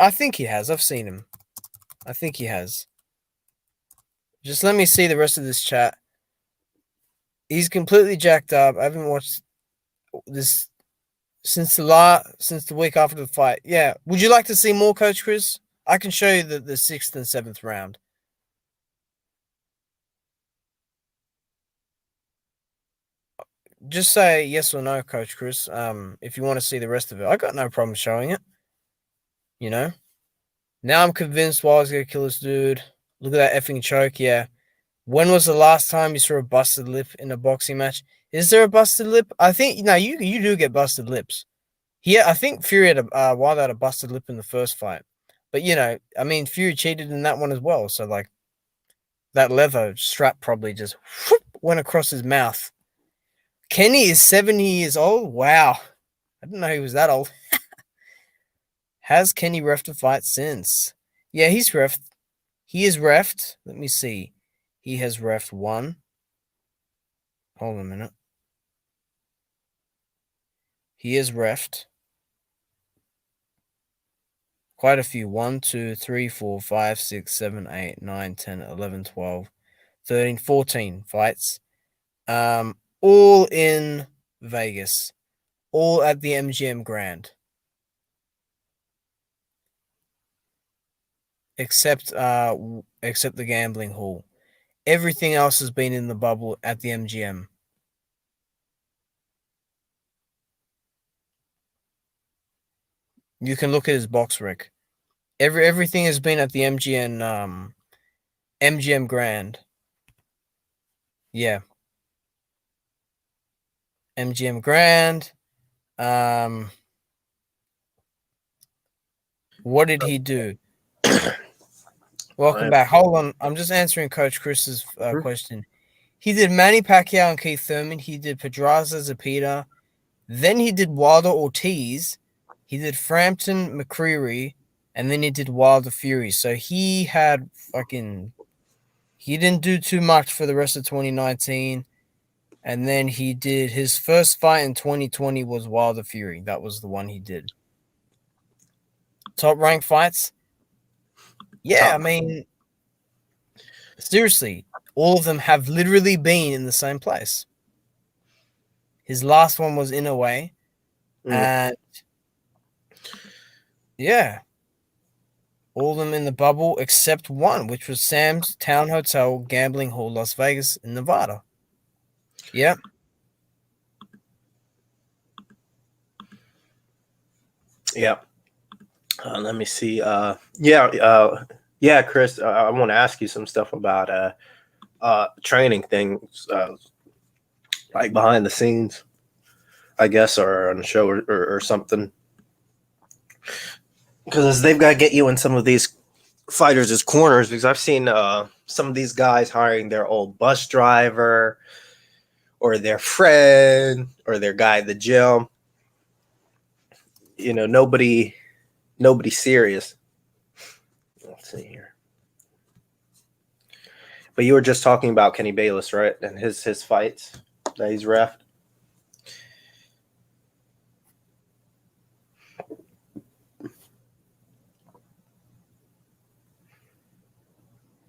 I think he has. I've seen him. I think he has. Just let me see the rest of this chat. He's completely jacked up. I haven't watched this since the week after the fight. Yeah. Would you like to see more, Coach Chris? I can show you the sixth and seventh round. Just say yes or no, Coach Chris. If you want to see the rest of it, I got no problem showing it. You know. Now I'm convinced Wilder's gonna kill this dude. Look at that effing choke. Yeah. When was the last time you saw a busted lip in a boxing match? Is there a busted lip? I think you do get busted lips. Yeah, I think Fury had Wilder had a busted lip in the first fight, but you know, I mean, Fury cheated in that one as well. So like that leather strap probably just went across his mouth. Kenny is 70 years old. Wow, I didn't know he was that old. Has Kenny refed a fight since? Yeah, he's refed. He is refed. Let me see. He has refed one. Hold on a minute. He is refed quite a few. 1, 2, 3, 4, 5, 6, 7, 8, 9, 10, 11, 12, 13, 14 fights. All in Vegas. All at the MGM Grand. Except the gambling hall. Everything else has been in the bubble at the MGM. You can look at his box rec. Everything has been at the MGM MGM Grand. Yeah, MGM Grand. Um, what did he do? Welcome back. Hold on, I'm just answering Coach Chris's question. He did Manny Pacquiao and Keith Thurman. He did Pedraza Zepeda. Then he did Wilder Ortiz. He did Frampton McCreary, and then he did Wilder Fury. So he had fucking. He didn't do too much for the rest of 2019. And then he did his first fight in 2020 was Wilder Fury. That was the one he did. Top ranked fights? Yeah, I mean, seriously, all of them have literally been in the same place. His last one was in a way. And yeah, all of them in the bubble except one, which was Sam's Town Hotel Gambling Hall, Las Vegas in Nevada. Yep. Yep. Let me see. Chris, I want to ask you some stuff about training things, like behind the scenes, I guess, or on the show or something. Because they've got to get you in some of these fighters as corners, because I've seen some of these guys hiring their old bus driver or their friend or their guy at the gym. You know, nobody serious. Let's see here. But you were just talking about Kenny Bayless, right? And his fights that he's reffed.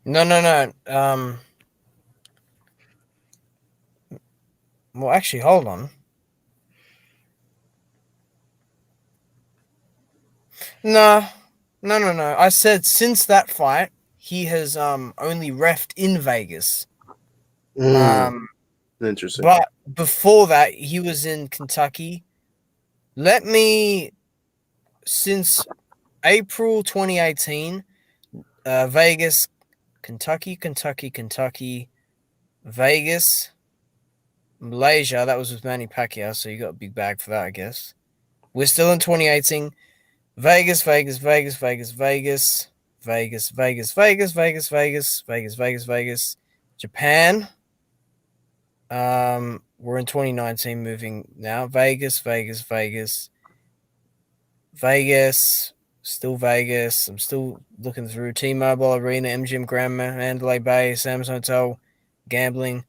No. Well, actually, hold on. No. I said since that fight, he has only reffed in Vegas. Interesting. But before that, he was in Kentucky. Since April 2018, Vegas, Kentucky, Vegas, Malaysia. That was with Manny Pacquiao, so you got a big bag for that, I guess. We're still in 2018. Vegas, Japan. We're in 2019 moving now. Vegas, still Vegas. I'm still looking through T-Mobile Arena, MGM Grand, Mandalay Bay, Sam's Hotel, gambling.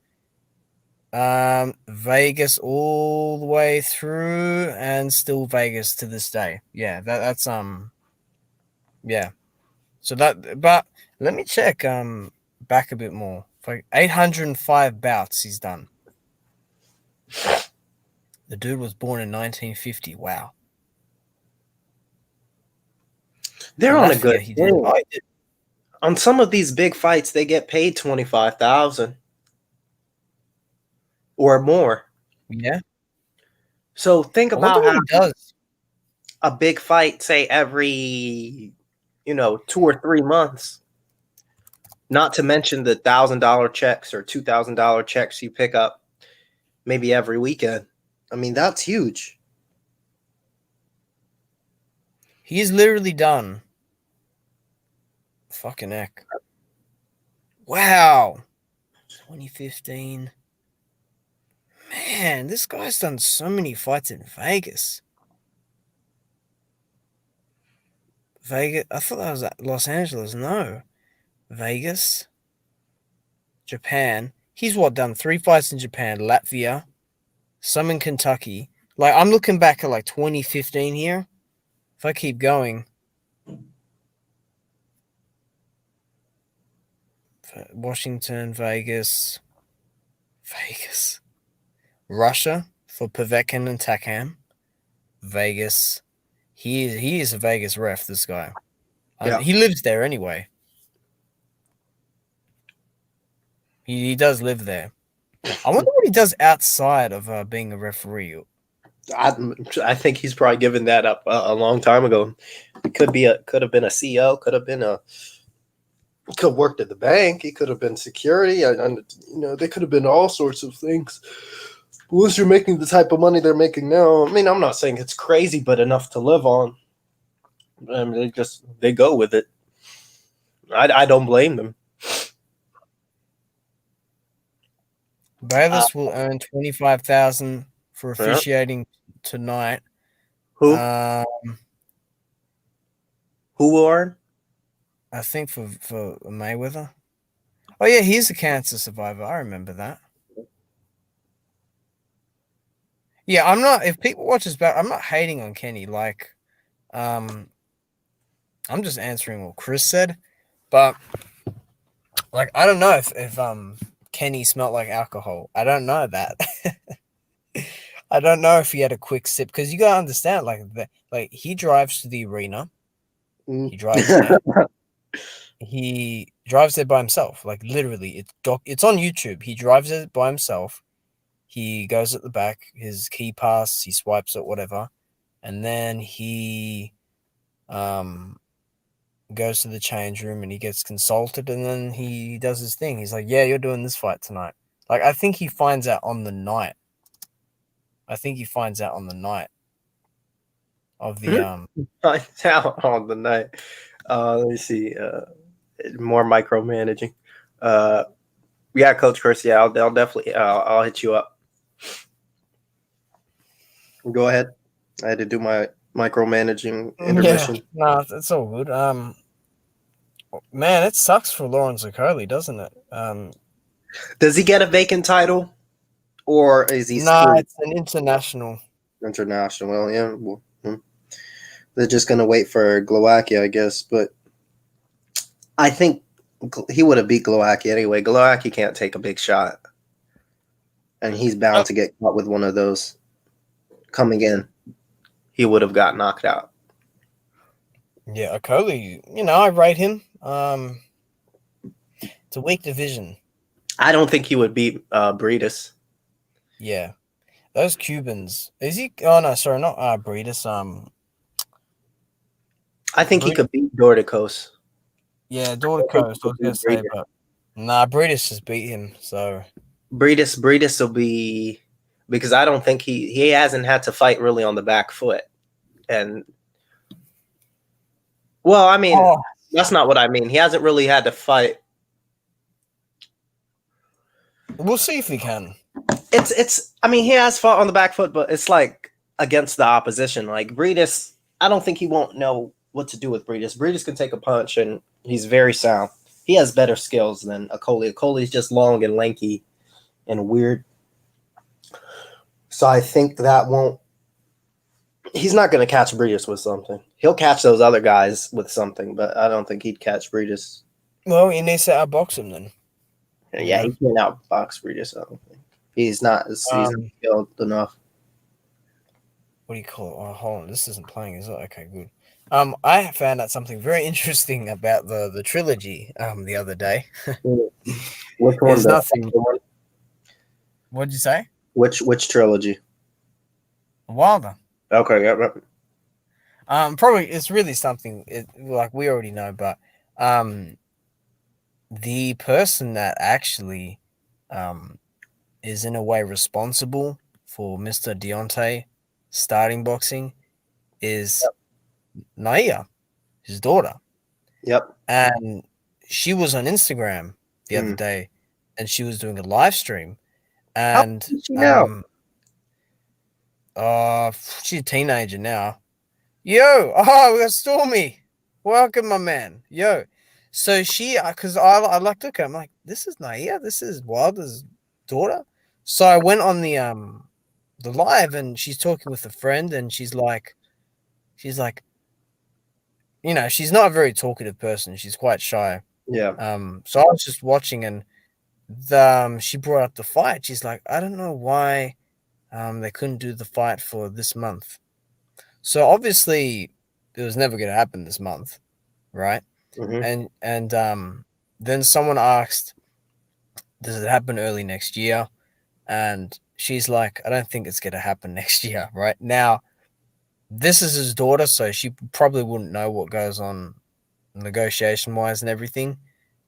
Vegas all the way through, and still Vegas to this day. Yeah, that's yeah. So but let me check back a bit more. Like 805 bouts he's done. The dude was born in 1950. Wow. They're on a good. He did. Oh, he did. On some of these big fights, they get paid $25,000 or more. Yeah. So think about how he does. a big fight, say every 2 or 3 months. Not to mention the $1,000 checks or $2,000 checks you pick up maybe every weekend. I mean, that's huge. He's literally done. Fucking heck. Wow. 2015. Man, this guy's done so many fights in Vegas. I thought that was at Los Angeles. No. Vegas. Japan. He's done 3 fights in Japan, Latvia, some in Kentucky. Like, I'm looking back at like 2015 here. If I keep going. Washington, Vegas. Russia for Povetkin and Takam. Vegas. He is a Vegas ref, this guy. Yeah. He lives there anyway. He does live there. I wonder what he does outside of being a referee. I think he's probably given that up a long time ago. It could have been a CEO, could have been He could have worked at the bank. He could have been security. And they could have been all sorts of things. But once you're making the type of money they're making now, I mean, I'm not saying it's crazy, but enough to live on. I mean, they go with it. I don't blame them. Bayless will earn 25,000 for Yeah. officiating tonight. Who Um, will earn? I think for Mayweather. Oh yeah, he's a cancer survivor. I remember that. Yeah, I'm not. If people watch this back, I'm not hating on Kenny. Like, I'm just answering what Chris said, but like, I don't know if Kenny smelled like alcohol. I don't know that. I don't know if he had a quick sip because you gotta understand, like he drives to the arena. He drives there. He drives there by himself. Like literally, it's on YouTube. He drives it by himself. He goes at the back, his key pass, he swipes it, whatever, and then he goes to the change room and he gets consulted, and then he does his thing. He's like, "Yeah, you're doing this fight tonight." Like I think he finds out on the night. I think he finds out on the night of the Finds out on the night. Let me see. More micromanaging. Yeah, Coach Chris. Yeah, I'll definitely. I'll hit you up. Go ahead. I had to do my micromanaging intermission. Yeah, no, it's all good. Man, it sucks for Lawrence Okolie, doesn't it? Does he get a vacant title, or is he? Nah, it's an international. International. Well, yeah. Well, they're just gonna wait for Glowacki, I guess. But I think he would have beat Glowacki anyway. Glowacki can't take a big shot, and he's bound to get caught with one of those coming in. He would have got knocked out. Yeah, Okolie, I rate him. It's a weak division. I don't think he would beat Breedis. Yeah. Those Cubans. Is he? Oh, no, sorry, not Breedis. I think he could beat Dorticos. Yeah, Dorticos, I was going to say, but nah, Breedis just beat him, so. Breedis will be, because I don't think he hasn't had to fight really on the back foot. And, well, I mean, that's not what I mean. He hasn't really had to fight. We'll see if he can. I mean, he has fought on the back foot, but it's like against the opposition. Like Breedis, I don't think he won't know what to do with Breedis. Breedis can take a punch, and he's very sound. He has better skills than Okolie. Okolie's just long and lanky and weird. So I think that won't. He's not going to catch Breedis with something. He'll catch those other guys with something, but I don't think he'd catch Breedis. Well, he needs to outbox him then. Yeah, he can't outbox Breedis, I don't think. He's not skilled enough. What do you call it? Oh, hold on. This isn't playing, is it? Okay, good. I found out something very interesting about the trilogy the other day. Which one? There's nothing. What'd you say? Which trilogy? Wilder. Okay, yeah. Probably it's really something like we already know, but the person that actually is in a way responsible for Mr. Deontay starting boxing is Naya, his daughter. Yep. And she was on Instagram the other day, and she was doing a live stream. And how old is she now? She's a teenager now. Yo, we got Stormy. Welcome, my man. Yo. So she, because I looked at her, I'm like, this is Naya, this is Wilder's daughter. So I went on the live, and she's talking with a friend, and she's like, she's not a very talkative person. She's quite shy. Yeah. So I was just watching, and she brought up the fight. She's like, I don't know why they couldn't do the fight for this month. So obviously it was never going to happen this month, right? Mm-hmm. And then someone asked, does it happen early next year? And she's like, I don't think it's going to happen next year, right? Now, this is his daughter, so she probably wouldn't know what goes on negotiation-wise and everything.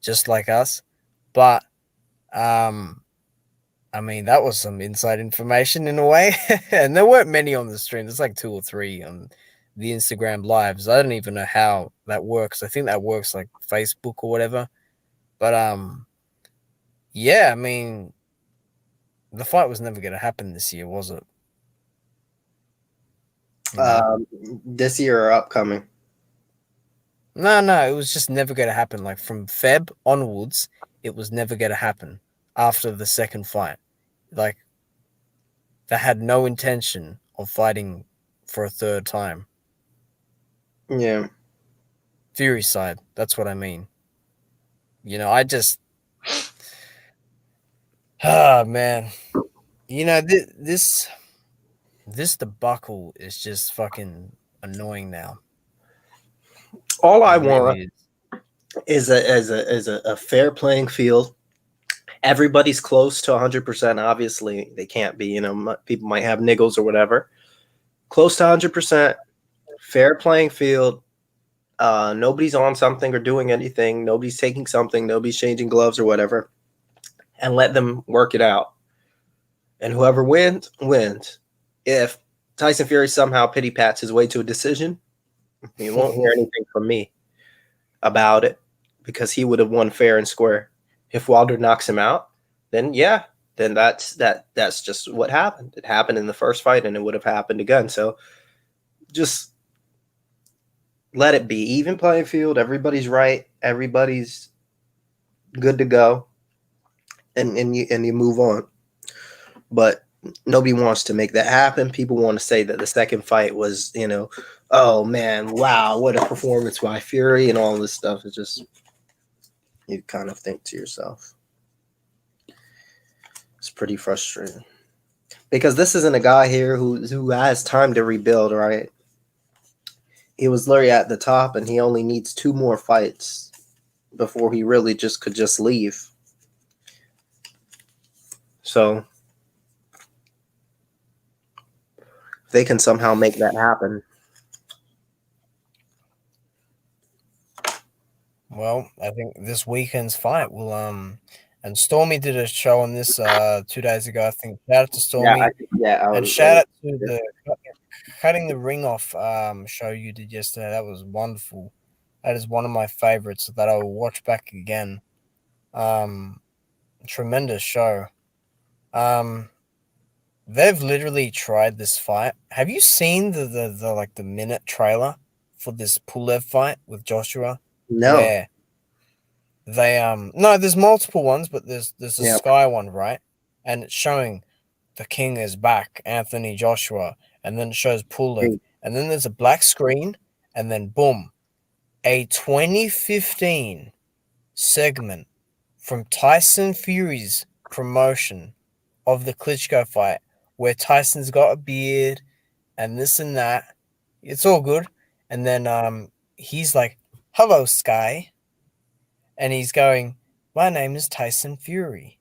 just like us. But I mean, that was some inside information in a way. And there weren't many on the stream. There's like 2 or 3 on the Instagram lives. I don't even know how that works. I think that works like Facebook or whatever. But yeah, I mean, the fight was never going to happen this year, was it? You know? This year or upcoming? No, it was just never going to happen. Like from Feb onwards, it was never going to happen after the second fight. Like, they had no intention of fighting for a third time. Yeah. Fury side, that's what I mean. You know, I just, man, you know, this debacle is just fucking annoying now. All I It want really is a fair playing field. Everybody's close to 100%. Obviously, they can't be. You know, people might have niggles or whatever. Close to 100%. Fair playing field. Nobody's on something or doing anything. Nobody's taking something. Nobody's changing gloves or whatever. And let them work it out. And whoever wins, wins. If Tyson Fury somehow pity pats his way to a decision, you won't hear anything from me about it because he would have won fair and square. If Wilder knocks him out, then yeah, then that's just what happened. It happened in the first fight and it would have happened again. So just let it be even playing field. Everybody's right. Everybody's good to go. And you move on. But nobody wants to make that happen. People want to say that the second fight was, you know, oh man, wow, what a performance by Fury and all this stuff. It's just, you kind of think to yourself, it's pretty frustrating because this isn't a guy here who has time to rebuild, right? He was literally at the top and he only needs 2 more fights before he really just could just leave. So if they can somehow make that happen. Well, I think this weekend's fight will and Stormy did a show on this 2 days ago. I think shout out to Stormy and shout out to the cutting the ring off show you did yesterday. That was wonderful. That is one of my favorites that I will watch back again. Tremendous show. They've literally tried this fight. Have you seen the like the minute trailer for this Pulev fight with Joshua? No. Where they no, there's multiple ones, but there's a Yep. Sky one, right? And it's showing the King is back, Anthony Joshua, and then it shows Pulev, and then there's a black screen, and then boom, a 2015 segment from Tyson Fury's promotion of the Klitschko fight, where Tyson's got a beard and this and that. It's all good. And then he's like, "Hello, Sky." And he's going, "My name is Tyson Fury.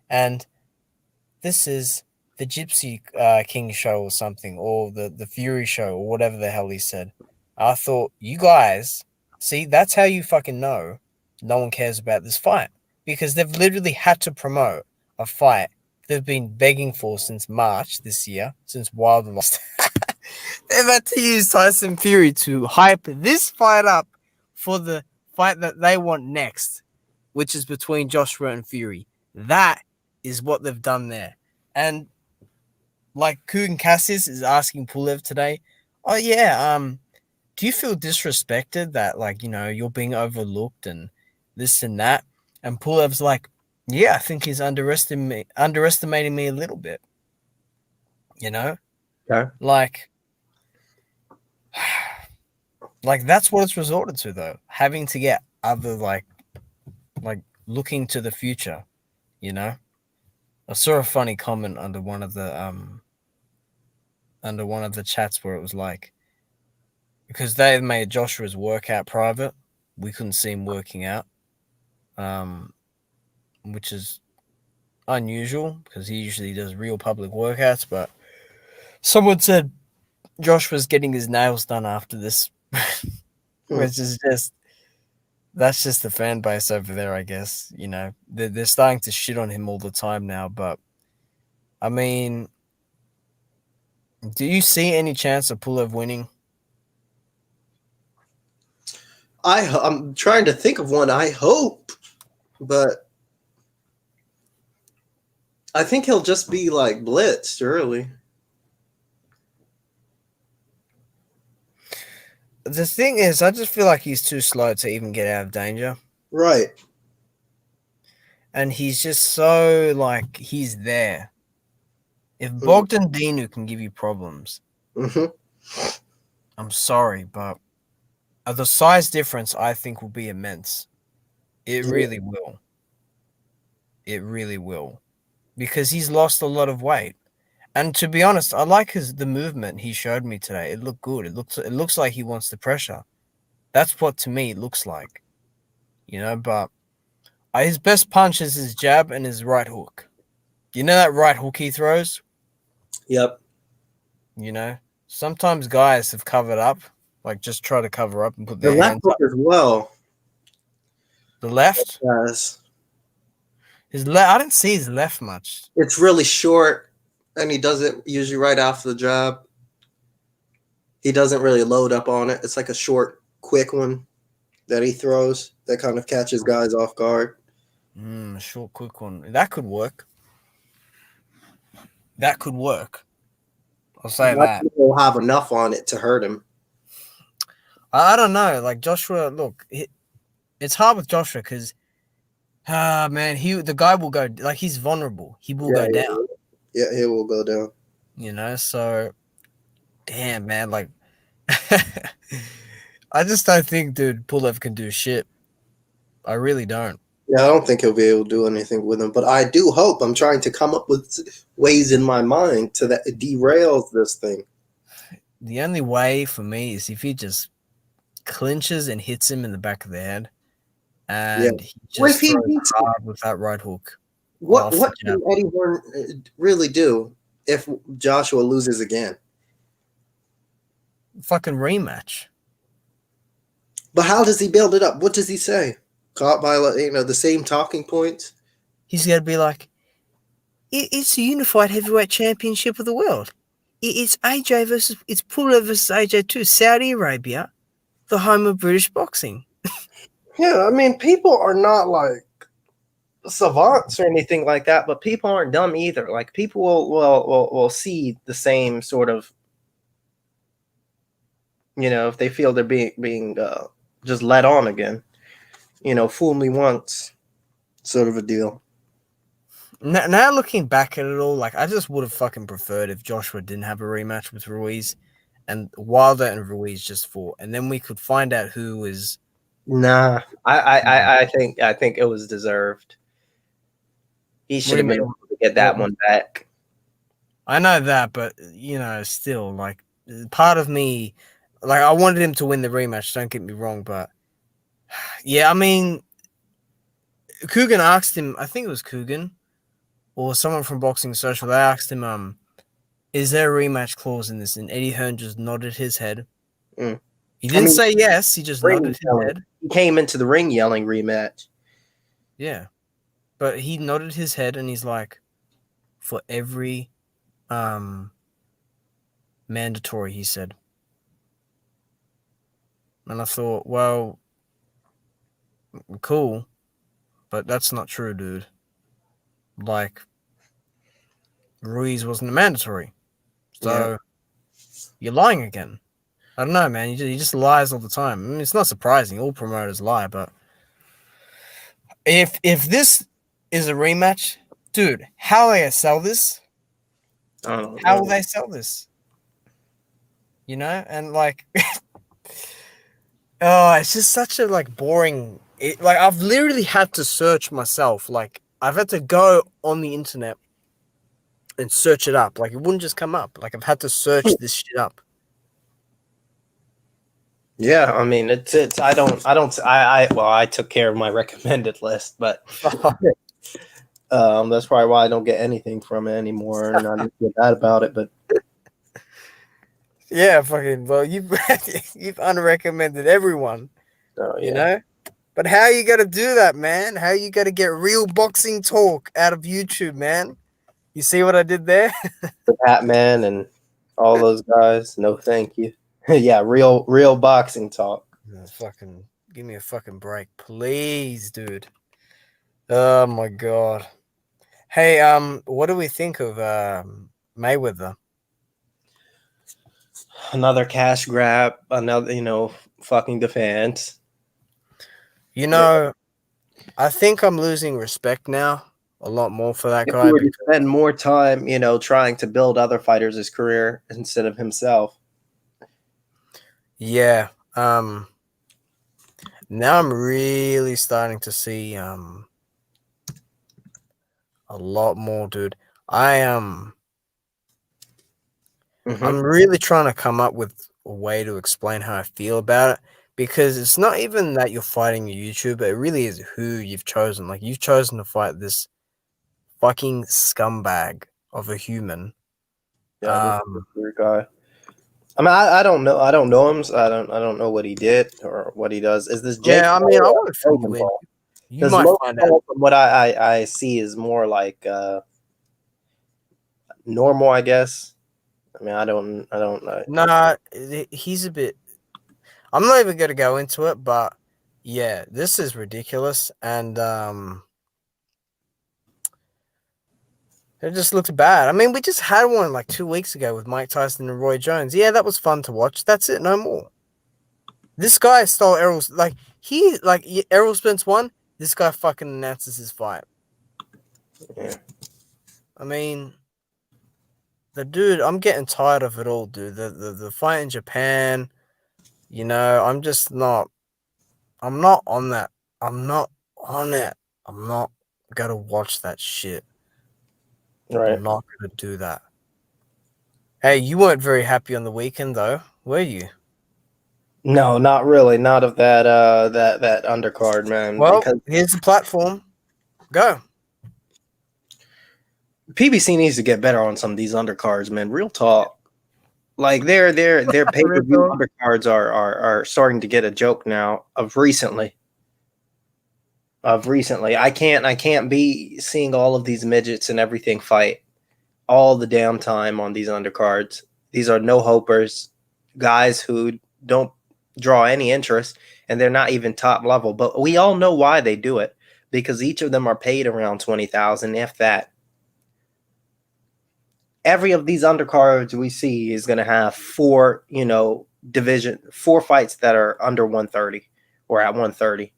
And this is the Gypsy King show or something, or the Fury show, or whatever the hell he said." I thought, you guys, see, that's how you fucking know no one cares about this fight. Because they've literally had to promote a fight they've been begging for since March this year, since Wilder lost. They've had to use Tyson Fury to hype this fight up for the fight that they want next, which is between Joshua and Fury. That is what they've done there. And like Kugan Cassis is asking Pulev today, "Oh yeah, do you feel disrespected that, like, you know, you're being overlooked and this and that?" And Pulev's like, "Yeah, I think he's underestimating me a little bit." You know? Okay. Like that's what it's resorted to, though. Having to get other like looking to the future, you know? I saw a funny comment under one of the chats where it was like, because they made Joshua's workout private, we couldn't see him working out. Which is unusual because he usually does real public workouts, but someone said Josh was getting his nails done after this, which is just That's just the fan base over there, I guess. You know, they're starting to shit on him all the time now. But I mean, do you see any chance of Pulev winning? I'm trying to think of one. I hope, but I think he'll just be like blitzed early. The thing is, I just feel like he's too slow to even get out of danger. Right. And he's just so, like, he's there. If Bogdan Dinu can give you problems, Mm-hmm. I'm sorry, but the size difference, I think, will be immense. It really will. It really will. Because he's lost a lot of weight. And to be honest, I like the movement he showed me today. It looked good. It looks like he wants the pressure. That's what to me it looks like. You know, but his best punch is his jab and his right hook. You know that right hook he throws? Yep. You know? Sometimes guys have covered up, like just try to cover up and put The their left hands hook up. as well. The left? Yes. His left, I didn't see his left much. It's really short, and he doesn't usually right after the jab. He doesn't really load up on it. It's like a short, quick one that he throws that kind of catches guys off guard. A short, quick one. That could work. That could work. I'll say that. He'll have enough on it to hurt him. I don't know. Like Joshua, look, it's hard with Joshua because, man, the guy will go, like, he's vulnerable. He will go down. Yeah, he will go down. You know, so, damn, man, like, I just don't think, dude, Pulev can do shit. I really don't. Yeah, I don't think he'll be able to do anything with him, but I do hope. I'm trying to come up with ways in my mind to that derails this thing. The only way for me is if he just clinches and hits him in the back of the head, and he just throws hard with that right hook. What can Eddie Hearn really do if Joshua loses again? Fucking rematch. But how does he build it up? What does he say? Caught by the same talking points? He's got to be like, it's a unified heavyweight championship of the world. It's Pulev versus AJ too. Saudi Arabia, the home of British boxing. Yeah, I mean, people are not like savants or anything like that, but people aren't dumb either. Like people will see the same sort of, if they feel they're being just led on again, fool me once, sort of a deal. Now looking back at it all, like I just would have fucking preferred if Joshua didn't have a rematch with Ruiz, and Wilder and Ruiz just fought, and then we could find out who was. Nah, I think it was deserved. He should have been able to get that one back. I know that, but still, like, part of me, like, I wanted him to win the rematch. Don't get me wrong, but yeah, I mean, Coogan asked him. I think it was Coogan or someone from Boxing Social. They asked him, "Is there a rematch clause in this?" And Eddie Hearn just nodded his head. He didn't say yes. He just nodded his head. He came into the ring yelling rematch. Yeah, but he nodded his head and he's like, "For every mandatory," he said. And I thought, well, cool, but that's not true, dude. Like, Ruiz wasn't a mandatory, so you're lying again. I don't know, man. He just lies all the time. I mean, it's not surprising. All promoters lie, but if this is a rematch, dude, how are they gonna sell this? How will they sell this? And like, oh, it's just such a like boring. Like I've literally had to search myself. Like I've had to go on the internet and search it up. Like it wouldn't just come up. Like I've had to search this shit up. Yeah, I mean I took care of my recommended list, but that's probably why I don't get anything from it anymore, and I don't feel bad about it. But yeah, fucking well, you've unrecommended everyone. yeah. You know, But how you gonna do that, man? How you gonna get real boxing talk out of YouTube, man? You see what I did there? The Batman and all those guys. No, thank you. Yeah, real boxing talk. Fucking give me a fucking break, please, dude. Oh my god. Hey, what do we think of Mayweather? Another cash grab. Another, fucking defense. You know, I think I'm losing respect now a lot more for that If he guy were to because spend more time, trying to build other fighters' career instead of himself. yeah, now I'm really starting to see a lot more, dude. I I'm really trying to come up with a way to explain how I feel about it because it's not even that you're fighting a YouTuber, it really is who you've chosen. Like you've chosen to fight this fucking scumbag of a human. Yeah, this weird guy. I mean, I don't know. I don't know him. So I don't know what he did or what he does. Is this Jake Yeah, I Paul mean, I or want to fill you Logan in. Paul? You Because might Logan find out. Paul, from what I see, is more like normal, I guess. I mean, I don't know. Nah, he's a bit. I'm not even gonna go into it, but yeah, this is ridiculous, and it just looked bad. I mean, we just had one like 2 weeks ago with Mike Tyson and Roy Jones. Yeah, that was fun to watch. That's it, no more. This guy stole Errol's Errol Spence won. This guy fucking announces his fight. Yeah. I mean, the dude, I'm getting tired of it all, dude. The fight in Japan, I'm just not. I'm not on that. I'm not on it. I'm not gonna watch that shit. Right. I'm not gonna do that. Hey, you weren't very happy on the weekend though, were you? No, not really. Not of that that undercard, man. Well, Because here's the platform. Go. PBC needs to get better on some of these undercards, man. Real talk. Like their pay per view Real undercards are starting to get a joke now. Of recently, I can't be seeing all of these midgets and everything fight all the damn time on these undercards. These are no hopers, guys who don't draw any interest, and they're not even top level. But we all know why they do it, because each of them are paid around 20,000, if that. Every of these undercards we see is going to have four fights that are under 130 or at 130.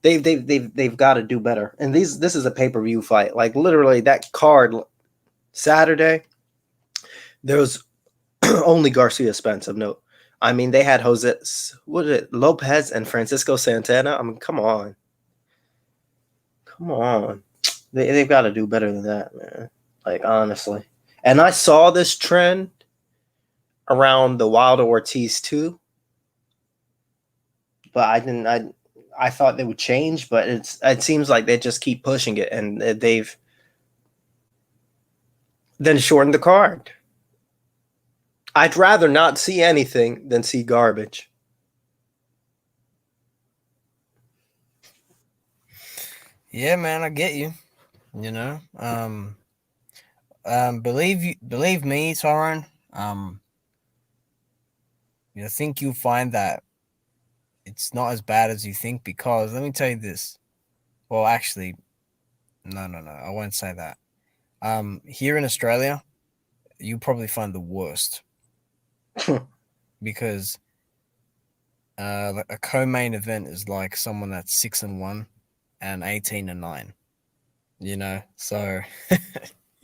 They've got to do better. And this is a pay-per-view fight. Like literally that card Saturday, there was only Garcia Spence of note. I mean, they had Lopez and Francisco Santana. I mean, come on. They've got to do better than that, man. Like honestly. And I saw this trend around the Wilder Ortiz too, but I didn't. I thought they would change, but it seems like they just keep pushing it, and they've then shortened the card. I'd rather not see anything than see garbage. Yeah, man, I get you. You know, believe me, Soren. You think you'll find that it's not as bad as you think because let me tell you this. Well, actually, no, I won't say that. Here in Australia, you probably find the worst because a co-main event is like someone that's 6-1 and 18-9. So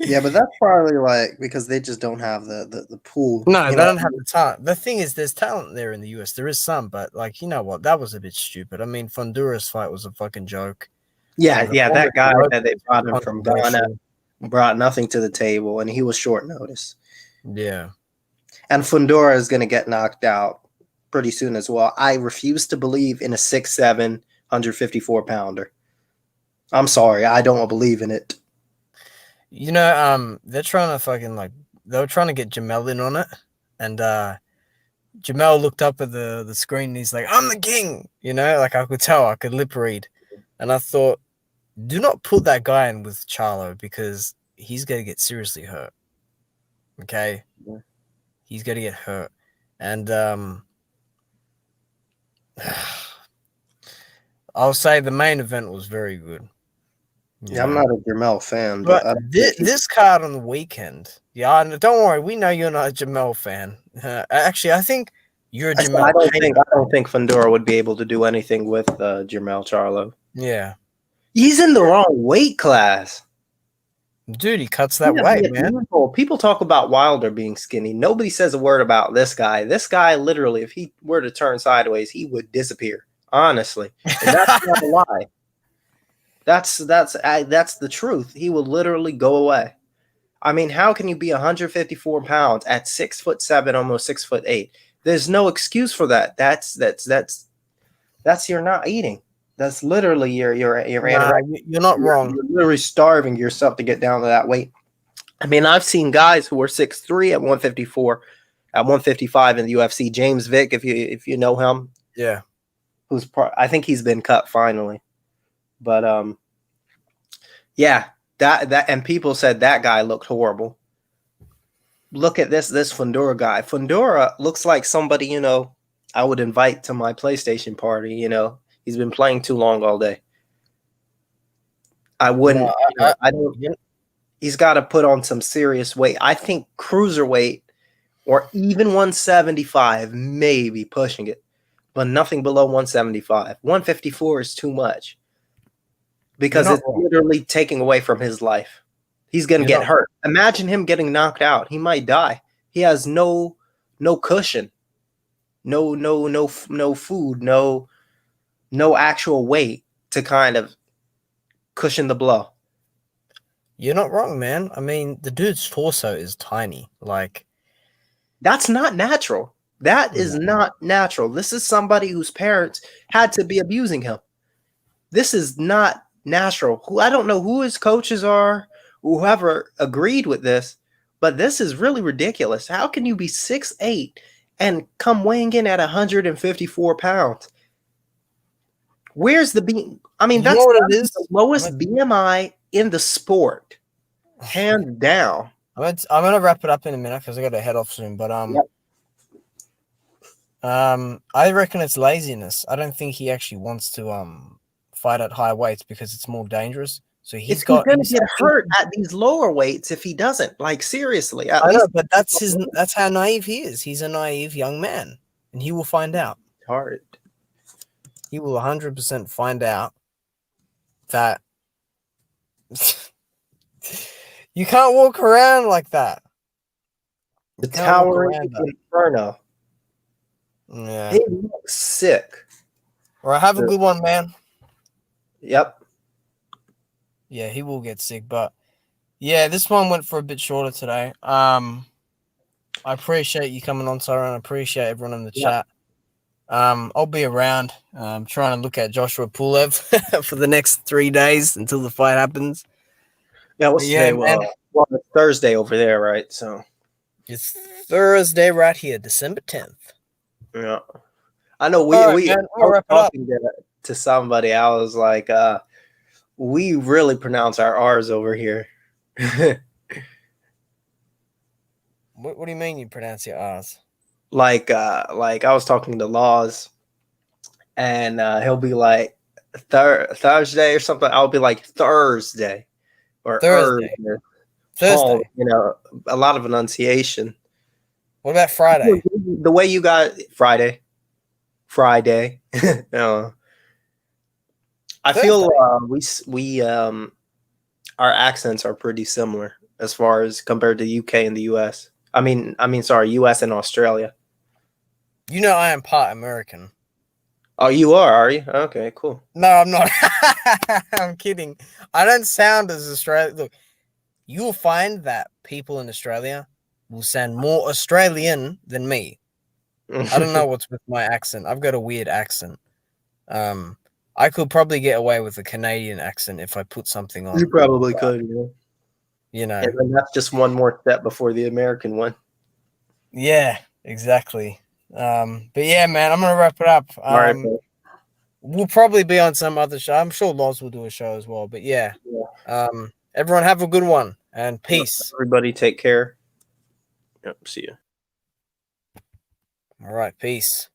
Yeah, but that's probably like because they just don't have the pool. no, they don't have the talent. The thing is, there's talent there in the US. There is some, but like, you know what? That was a bit stupid. I mean, Fundura's fight was a fucking joke. Yeah, The yeah, that guy that they brought him from Ghana controversial. brought nothing to the table, and he was short notice. Yeah. And Fundora is going to get knocked out pretty soon as well. I refuse to believe in a 6'7", 154-pounder. I'm sorry, I don't believe in it. They're trying to fucking they were trying to get Jamel in on it, and Jamel looked up at the screen and he's like, I'm the king. You know, like I could tell, I could lip read. And I thought, do not put that guy in with Charlo because he's going to get seriously hurt. Okay? Yeah. He's going to get hurt. And I'll say the main event was very good. Yeah, I'm not a Jamel fan, But but this card on the weekend, yeah, don't worry, we know you're not a Jamel fan. Actually, I think you're a Jamel. I don't think Fundora would be able to do anything with Jermell Charlo. Yeah, He's in the wrong weight class. dude, he cuts that weight, man. People talk about Wilder being skinny. Nobody says a word about this guy. This guy, literally, if he were to turn sideways, he would disappear. Honestly, and that's not a lie. That's the truth. He will literally go away. I mean, how can you be 154 pounds at 6'7", almost 6'8"? There's no excuse for that. That's you're not eating. That's literally you're not wrong. You're literally starving yourself to get down to that weight. I mean, I've seen guys who were 6'3" at 154, at 155 in the UFC. James Vick, if you know him, yeah, I think he's been cut finally, but yeah, that and people said that guy looked horrible. Look at this Fundora guy. Fundora looks like somebody I would invite to my PlayStation party. He's been playing too long all day. I wouldn't. I don't. He's got to put on some serious weight. I think cruiserweight or even 175, maybe pushing it, but nothing below 175. 154 is too much because it's literally taking away from his life. He's going to get hurt. Imagine him getting knocked out. He might die. He has no cushion, no food, no actual weight to kind of cushion the blow. You're not wrong, man. I mean, the dude's torso is tiny. Like, that's not natural. That is not natural. This is somebody whose parents had to be abusing him. This is not natural. I don't know who his coaches are, whoever agreed with this, but this is really ridiculous. How can you be 6'8" and come weighing in at 154 pounds? Where's the I mean, that's the lowest BMI in the sport, hands down. I'm gonna wrap it up in a minute because I got to head off soon. But I reckon it's laziness. I don't think he actually wants to fight at high weights because it's more dangerous. So he's going to get hurt at these lower weights if he doesn't. Like, seriously. I know, but that's how naive he is. He's a naive young man, and he will find out. Hard. He will 100% find out that you can't walk around like that. The towering inferno. Yeah. He looks sick. All right, have a good one, man. Yep. Yeah, he will get sick, but yeah, this one went for a bit shorter today. I appreciate you coming on, Siren. I appreciate everyone in the chat. I'll be around. I'm trying to look at Joshua Pulev for the next 3 days until the fight happens. Yeah, what's today? Well, it's Thursday over there, right? So it's Thursday right here, December 10th. Yeah, I know. I was talking to somebody. I was like, we really pronounce our R's over here. What do you mean you pronounce your R's? Like I was talking to Laws, and he'll be like Thursday or something. I'll be like Thursday or Thursday. A lot of enunciation. What about Friday? The way you got Friday. I feel we our accents are pretty similar as far as compared to UK and the US. I mean, US and Australia. You know, I am part American. Oh, you are you? Okay, cool. No, I'm not. I'm kidding. I don't sound as Australian. Look, you will find that people in Australia will sound more Australian than me. I don't know what's with my accent. I've got a weird accent. I could probably get away with a Canadian accent if I put something on. You probably could, yeah. You know. And that's just one more step before the American one. Yeah, exactly. But yeah, man, I'm gonna wrap it up. All right, bro. We'll probably be on some other show. I'm sure Loz will do a show as well. But yeah, everyone have a good one and peace. Everybody take care. Yep, see you. All right, peace.